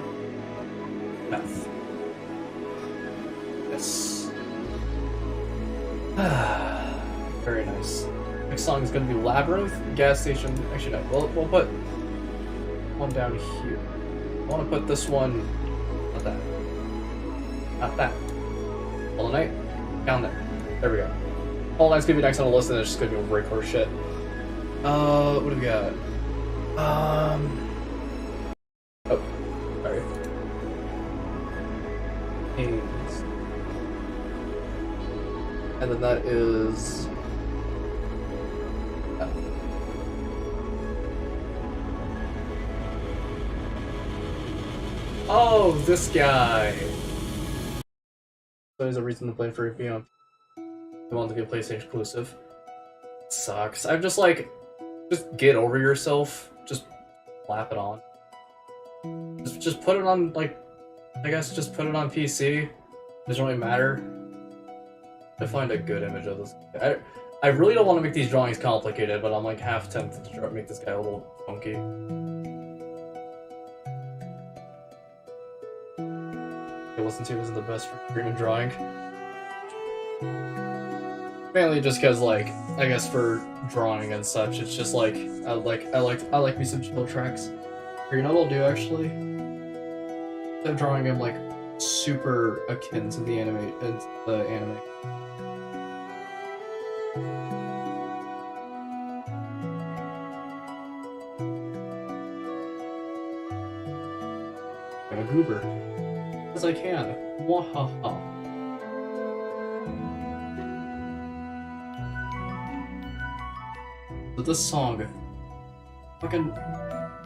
Speaker 1: Path. Yes. Very nice. Next song is going to be Labyrinth, Gas Station. Actually, no. We'll put one down here. I want to put this one. Not that. Not that. Hollow Knight. Down there. There we go. Hollow Knight's going to be next on the list, and it's just going to be break horse shit. What do we got? Oh, sorry. Haynes. And then that is... Oh, this guy! So there's a reason to play for it beyond. I want to be a PlayStation exclusive. It sucks. I'm just like... Just get over yourself. Just slap it on. Just put it on, like, I guess just put it on PC. Doesn't really matter. To find a good image of this. I really don't want to make these drawings complicated, but I'm like half tempted to make this guy a little funky. Listen to isn't the best for freaking drawing. Mainly just because, like, I guess for drawing and such, it's just like I like me some chill tracks. Or, you know what I'll do actually? Instead of drawing him like super akin to the anime. I'm a goober. As I can. Wahaha. But this song, fucking,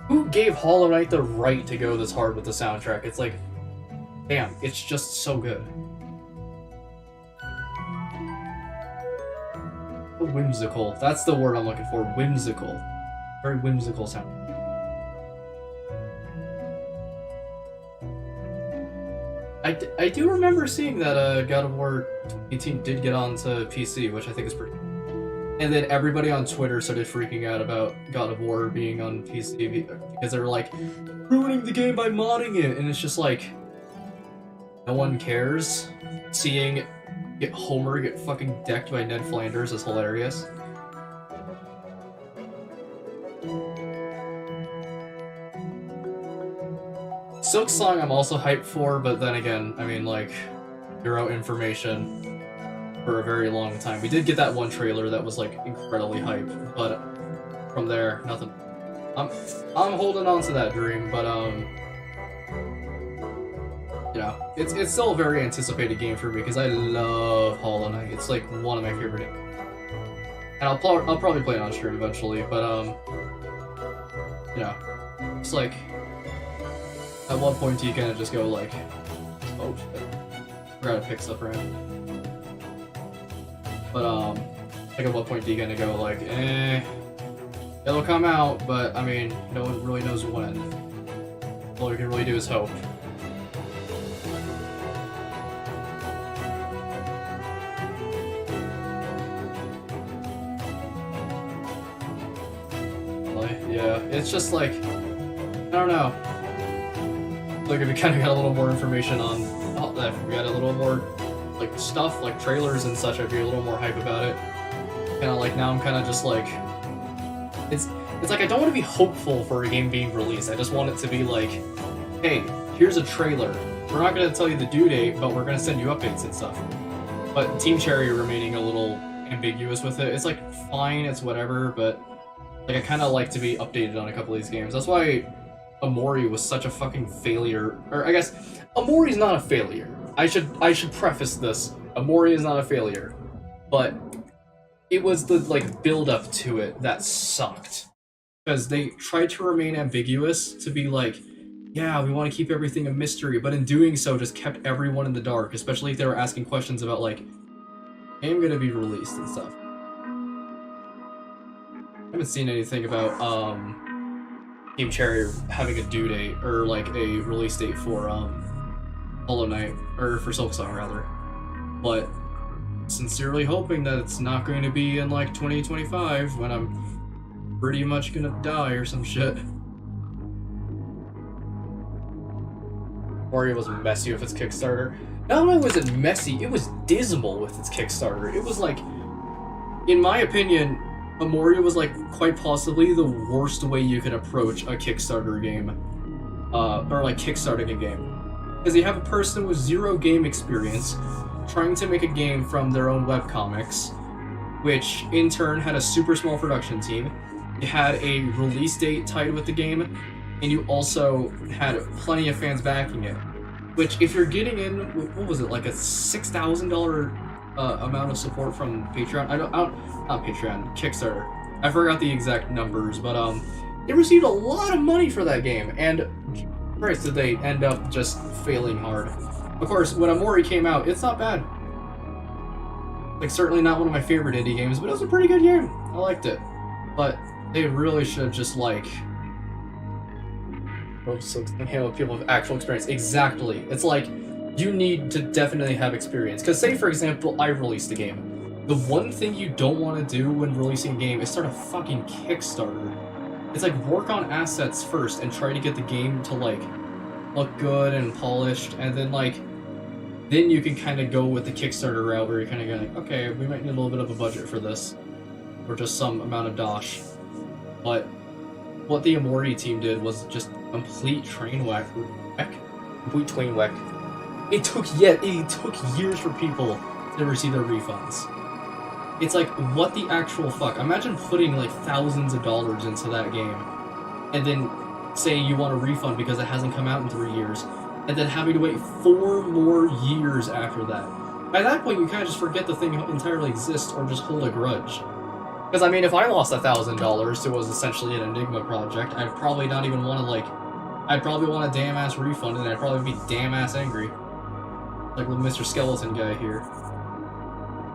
Speaker 1: who gave Hollow Knight the right to go this hard with the soundtrack? It's like, damn, it's just so good. Whimsical. That's the word I'm looking for. Whimsical. Very whimsical sound. I do remember seeing that God of War 2018 did get onto PC, which I think is pretty cool. And then everybody on Twitter started freaking out about God of War being on PC because they were like, ruining the game by modding it, and it's just like, no one cares. Seeing Homer get fucking decked by Ned Flanders is hilarious. Silk Song I'm also hyped for, but then again, I mean, like, zero information for a very long time. We did get that one trailer that was, like, incredibly hype, but from there, nothing. I'm holding on to that dream, but, you know, it's still a very anticipated game for me, because I love Hollow Knight. It's, like, one of my favorite games. And I'll probably play it on stream eventually, but, you know, it's like... At one point, you kind of just go like, "Oh shit, forgot to pick stuff around." But like at what point do you kind of go like, it'll come out, but I mean, no one really knows when. All you can really do is hope. Yeah. It's just like, I don't know. Like if we kind of got a little more information on that, if we got a little more like stuff, like trailers and such, I'd be a little more hype about it. Kind of like now I'm kind of just like, it's like I don't want to be hopeful for a game being released. I just want it to be like, hey, here's a trailer. We're not going to tell you the due date, but we're going to send you updates and stuff. But Team Cherry remaining a little ambiguous with it. It's like fine, it's whatever, but like I kind of like to be updated on a couple of these games. That's why Omori was such a fucking failure. Or I guess Omori's not a failure. I should preface this. Omori is not a failure, but it was the like build up to it that sucked. Because they tried to remain ambiguous to be like, yeah, we want to keep everything a mystery, but in doing so just kept everyone in the dark, especially if they were asking questions about like, game gonna be released and stuff. I haven't seen anything about Team Cherry having a due date or like a release date for Hollow Knight, or for Silksong rather. But sincerely hoping that it's not going to be in like 2025 when I'm pretty much gonna die or some shit. Mario was messy with its Kickstarter. Not only was it messy, it was dismal with its Kickstarter. It was like, in my opinion, Omori was like quite possibly the worst way you could approach a Kickstarter game, or like kickstarting a game, because you have a person with zero game experience trying to make a game from their own webcomics, which in turn had a super small production team. You had a release date tied with the game, and you also had plenty of fans backing it. Which, if you're getting in, what was it, like a $6,000 amount of support from Patreon? Not Patreon, Kickstarter. I forgot the exact numbers, but they received a lot of money for that game, and Christ, did they end up just failing hard. Of course, when Omori came out, it's not bad. Like, certainly not one of my favorite indie games, but it was a pretty good game. I liked it. But they really should just, like, handle people with actual experience. Exactly. It's like, you need to definitely have experience. Because say, for example, I released a game. The one thing you don't want to do when releasing a game is start a fucking Kickstarter. It's like, work on assets first and try to get the game to, like, look good and polished, and then, like, then you can kind of go with the Kickstarter route where you're kind of going like, okay, we might need a little bit of a budget for this, or just some amount of dosh. But what the Omori team did was just complete train wreck. Complete train wreck. It took years for people to receive their refunds. It's like, what the actual fuck? Imagine putting like thousands of dollars into that game, and then saying you want a refund because it hasn't come out in 3 years, and then having to wait 4 more years after that. By that point, you kind of just forget the thing entirely exists, or just hold a grudge. Because, I mean, if I lost $1,000 to what was essentially an Enigma project, I'd probably not even want to, like, I'd probably want a damn-ass refund, and I'd probably be damn-ass angry. Like with Mr. Skeleton guy here.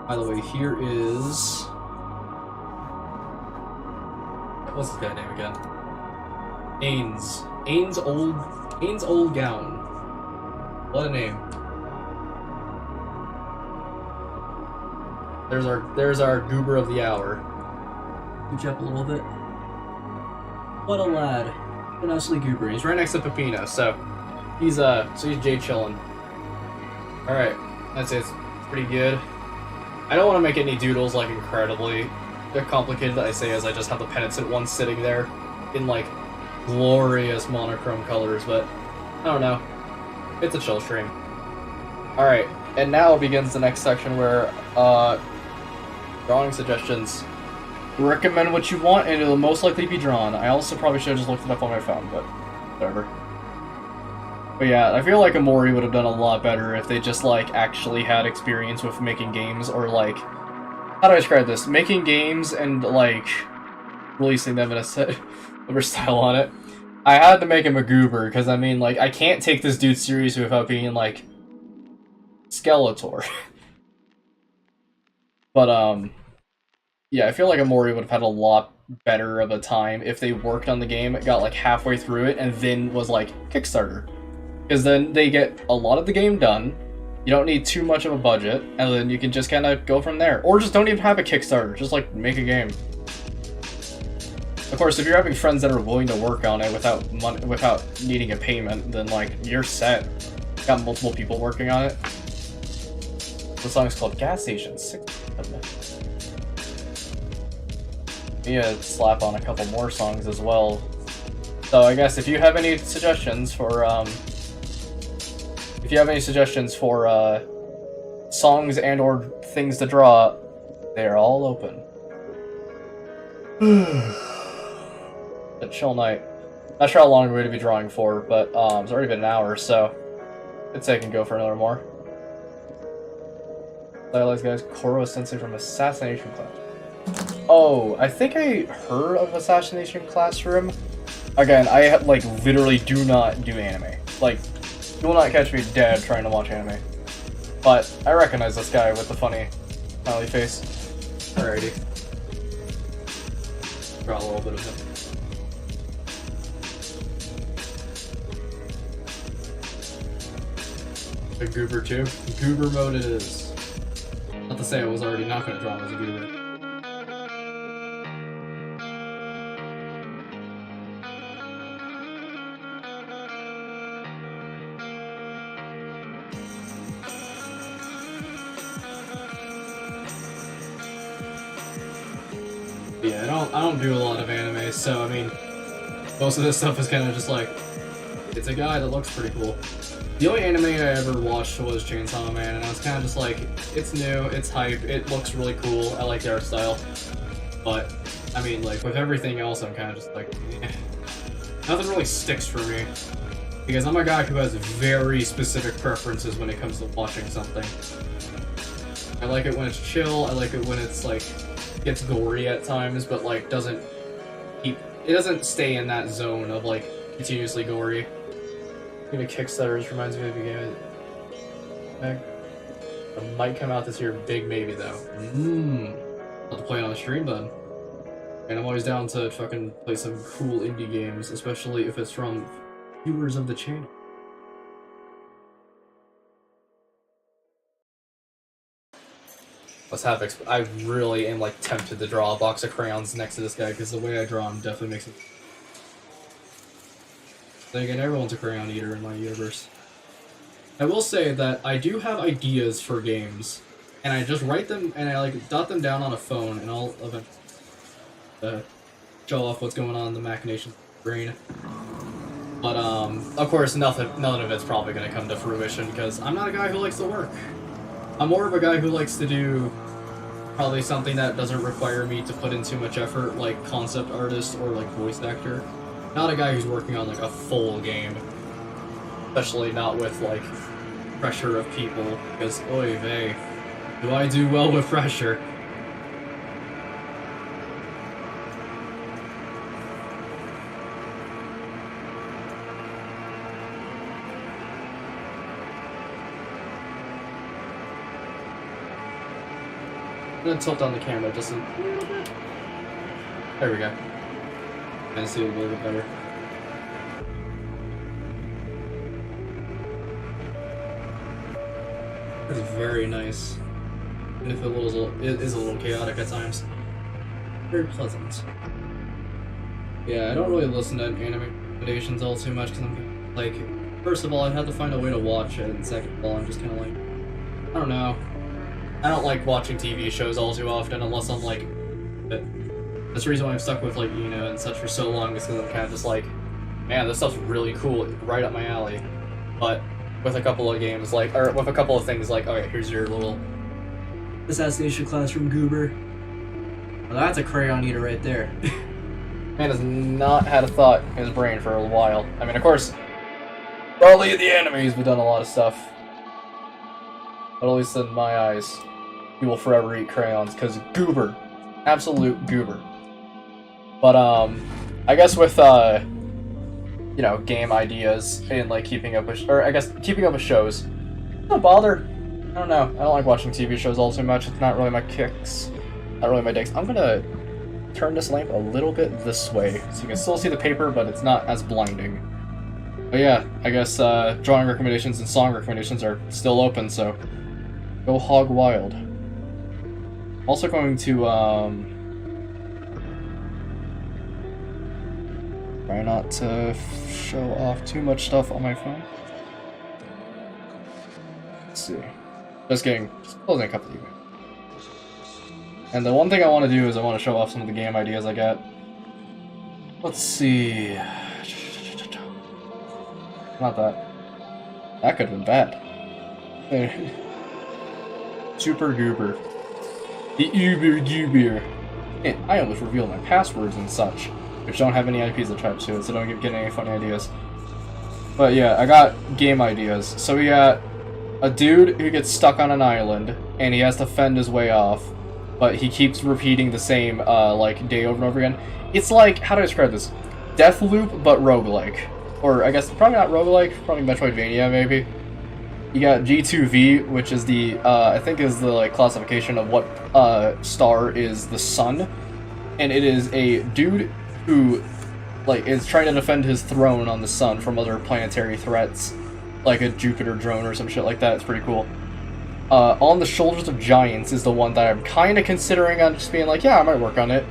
Speaker 1: By the way, here is... what's this guy's name again? Ains. Ains Old Gown. What a name. There's our goober of the hour. Reach up a little bit. What a lad. An nicely goober. He's right next to Peppino, so he's Jay chillin'. Alright, that's it. It's pretty good. I don't want to make any doodles like incredibly complicated, I say, as I just have the Penitent one sitting there in like glorious monochrome colors, but I don't know. It's a chill stream. Alright, and now begins the next section where drawing suggestions. Recommend what you want and it'll most likely be drawn. I also probably should have just looked it up on my phone, but whatever. But yeah, I feel like Omori would have done a lot better if they just like actually had experience with making games, or like, how do I describe this? Making games and like releasing them in a set of style on it. I had to make him a goober because I mean, like, I can't take this dude seriously without being like Skeletor. But yeah, I feel like Omori would have had a lot better of a time if they worked on the game, got like halfway through it, and then was like Kickstarter. Because then they get a lot of the game done, you don't need too much of a budget, and then you can just kind of go from there. Or just don't even have a Kickstarter, just like make a game. Of course, if you're having friends that are willing to work on it without money, without needing a payment, then like you're set. Got multiple people working on it. The song's called Gas Station 6. Yeah, slap on a couple more songs as well. So I guess if you have any suggestions for songs and or things to draw, they're all open. A chill night. Not sure how long we're going to be drawing for, but it's already been an hour, so I'd say I can go for another more. Stylized guys, Koro Sensei from Assassination Class. Oh, I think I heard of Assassination Classroom. Again, I like literally do not do anime. Like, you will not catch me dead trying to watch anime. But I recognize this guy with the funny smiley face. Alrighty. Draw a little bit of him. A goober too? Goober mode it is. Not to say I was already not going to draw him as a goober. Yeah, I don't do a lot of anime, so I mean, most of this stuff is kind of just like, it's a guy that looks pretty cool. The only anime I ever watched was Chainsaw Man, and I was kind of just like, it's new, it's hype, it looks really cool, I like the art style. But, I mean, like, with everything else, I'm kind of just like, eh. Nothing really sticks for me. Because I'm a guy who has very specific preferences when it comes to watching something. I like it when it's chill, I like it when it's, like, gets gory at times, but, like, doesn't stay in that zone of, like, continuously gory. Even Kickstarters reminds me of a game. It might come out this year, big maybe though. I'll have to play it on the stream then. And I'm always down to fucking play some cool indie games, especially if it's from viewers of the channel. Let's have I really am like tempted to draw a box of crayons next to this guy because the way I draw him definitely makes it. Then again, everyone's a crayon eater in my universe. I will say that I do have ideas for games, and I just write them and I like dot them down on a phone, and I'll eventually show off what's going on in the machinations of the brain. But of course, none of it's probably gonna come to fruition because I'm not a guy who likes to work. I'm more of a guy who likes to do probably something that doesn't require me to put in too much effort, like concept artist or like voice actor. Not a guy who's working on like a full game, especially not with like pressure of people. Because oy vey, do I do well with pressure? I'm gonna tilt down the camera just a little bit. There we go. I see it a little bit better. It's very nice. Even if it is a little chaotic at times. Very pleasant. Yeah, I don't really listen to anime recommendations all too much because I'm like, first of all, I'd have to find a way to watch it, and second of all, I'm just kind of like, I don't know. I don't like watching TV shows all too often unless I'm like, that's the reason why I'm stuck with like Ina and such for so long is because I'm kind of just like, man, this stuff's really cool, right up my alley. But with a couple of games like, or with a couple of things like, okay, here's your little Assassination Classroom goober. Well, that's a crayon eater right there. Man has not had a thought in his brain for a while. I mean, of course, probably the enemies we've done a lot of stuff. But at least in my eyes, he will forever eat crayons, because goober. Absolute goober. But, I guess with, you know, game ideas and, like, keeping up with shows. Don't bother. I don't know. I don't like watching TV shows all too much. It's not really my kicks. Not really my digs. I'm gonna turn this lamp a little bit this way, so you can still see the paper, but it's not as blinding. But yeah, I guess, drawing recommendations and song recommendations are still open, so go hog wild. Also going to, Try not to show off too much stuff on my phone. Let's see. Just kidding. Just closing a couple of you. And the one thing I want to do is I want to show off some of the game ideas I got. Let's see. Not that. That could have been bad. Super Goober. The Uber Goober. And I almost revealed my passwords and such, which don't have any IPs attached to it, so don't get any funny ideas. But yeah, I got game ideas. So we got a dude who gets stuck on an island, and he has to fend his way off, but he keeps repeating the same, like, day over and over again. It's like, how do I describe this? Deathloop, but roguelike. Or, I guess, probably not roguelike, probably Metroidvania, maybe. You got G2V, which is the, I think is the, like, classification of what, star is the sun. And it is a dude who, like, is trying to defend his throne on the sun from other planetary threats. Like a Jupiter drone or some shit like that. It's pretty cool. On the Shoulders of Giants is the one that I'm kind of considering on just being like, yeah, I might work on it.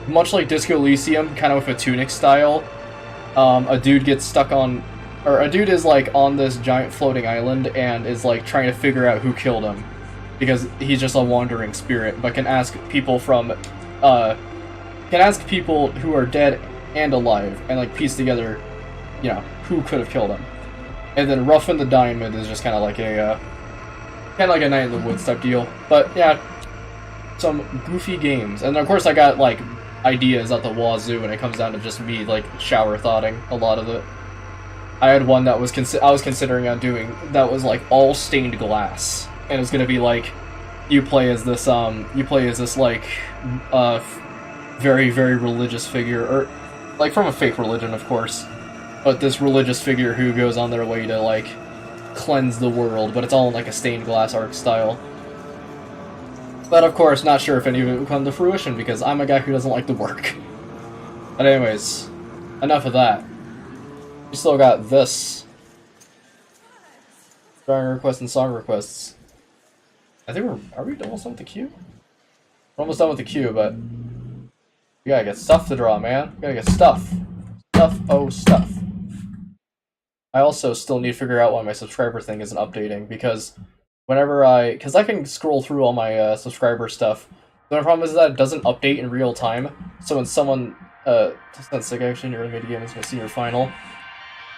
Speaker 1: Much like Disco Elysium, kind of with a Tunic style. A dude gets stuck on... Or a dude is, like, on this giant floating island and is, like, trying to figure out who killed him. Because he's just a wandering spirit, but can ask people from... can ask people who are dead and alive, and, like, piece together, you know, who could have killed him. And then Ruffin the Diamond is just kind of like a Night in the Woods type deal. But, yeah, some goofy games. And, of course, I got, like, ideas at the wazoo when it comes down to just me, like, shower thoughting a lot of it. I had one that was I was considering on doing that was like all stained glass, and it's gonna be like you play as this like very very religious figure, or like from a fake religion of course, but this religious figure who goes on their way to like cleanse the world, but it's all in like a stained glass art style. But of course, not sure if any of it will come to fruition because I'm a guy who doesn't like the work. But anyways, enough of that. We still got this. Drawing requests and song requests. I think are we almost done with the queue? We're almost done with the queue, but we gotta get stuff to draw, man. We gotta get stuff. Stuff, oh stuff. I also still need to figure out why my subscriber thing isn't updating, because whenever because I can scroll through all my subscriber stuff. The only problem is that it doesn't update in real time. So when someone, that's like actually in your mid game is my senior final.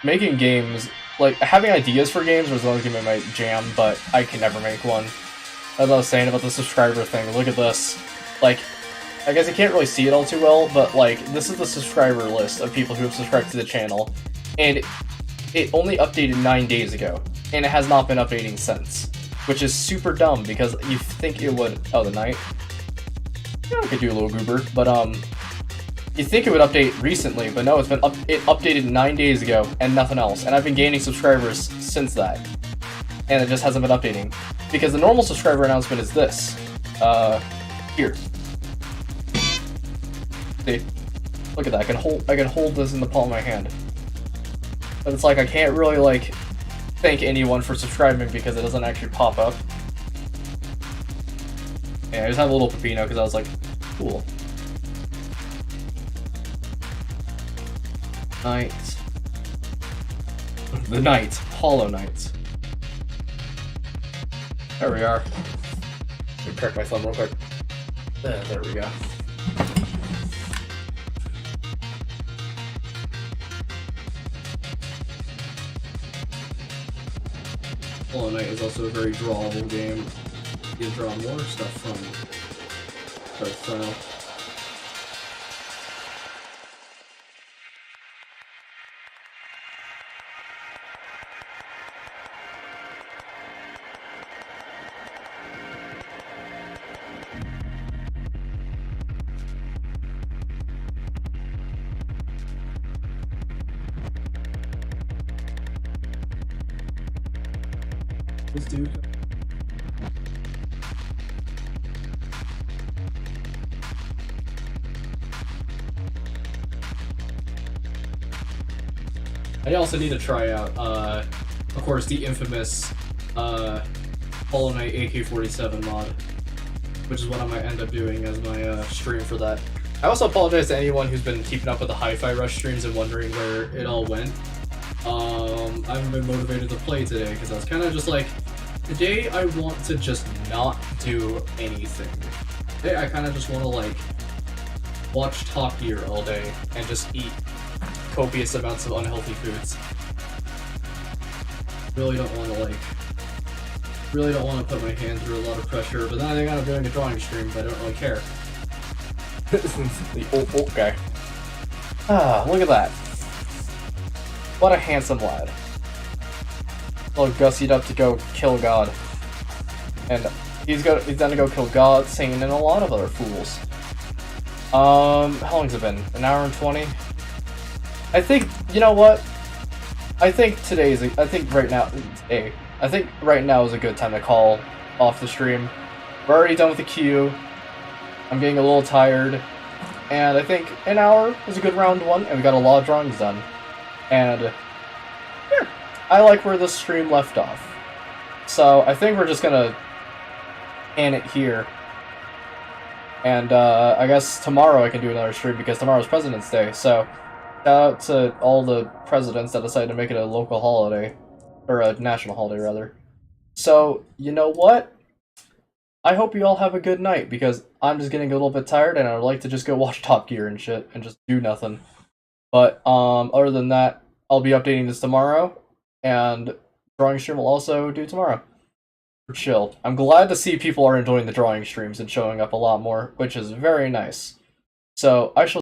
Speaker 1: Making games, like, having ideas for games was always gonna be my jam, but I can never make one. As I was saying about the subscriber thing, look at this. Like, I guess I can't really see it all too well, but, like, this is the subscriber list of people who have subscribed to the channel, and it only updated 9 days ago, and it has not been updating since. Which is super dumb, because you think it would... Oh, the night? Yeah, we could do a little goober, but, you think it would update recently, but no, it updated 9 days ago, and nothing else. And I've been gaining subscribers since that. And it just hasn't been updating. Because the normal subscriber announcement is this. Here. See? Look at that, I can hold this in the palm of my hand. But it's like, I can't really, like, thank anyone for subscribing because it doesn't actually pop up. Yeah, I just have a little Pepino because I was like, cool. Night. The Night. Hollow Knight. There we are. Let me crack my thumb real quick. There we go. Hollow Knight is also a very drawable game. You draw more stuff from Dark Style. This dude. I also need to try out, of course, the infamous Hollow Knight AK-47 mod, which is what I might end up doing as my stream for that. I also apologize to anyone who's been keeping up with the Hi-Fi Rush streams and wondering where it all went. I haven't been motivated to play today because I was kind of just like, today I want to just not do anything. Today I kind of just want to like watch Top Gear all day and just eat copious amounts of unhealthy foods. Really don't want to put my hand through a lot of pressure, but then I think I'm doing a drawing stream, but I don't really care. The old guy. Ah, look at that. What a handsome lad. All gussied up to go kill God. And he's done to go kill God, Satan, and a lot of other fools. How long's it been? An hour and 20? I think, you know what? I think right now is a good time to call off the stream. We're already done with the queue. I'm getting a little tired. And I think an hour is a good round one, and we got a lot of drawings done. And yeah, I like where this stream left off. So I think we're just gonna end it here. And I guess tomorrow I can do another stream because tomorrow's President's Day. So shout out to all the presidents that decided to make it a local holiday. Or a national holiday, rather. So, you know what? I hope you all have a good night, because I'm just getting a little bit tired, and I'd like to just go watch Top Gear and shit, and just do nothing. But, other than that, I'll be updating this tomorrow, and drawing stream will also do tomorrow. For chill. I'm glad to see people are enjoying the drawing streams and showing up a lot more, which is very nice. So, I shall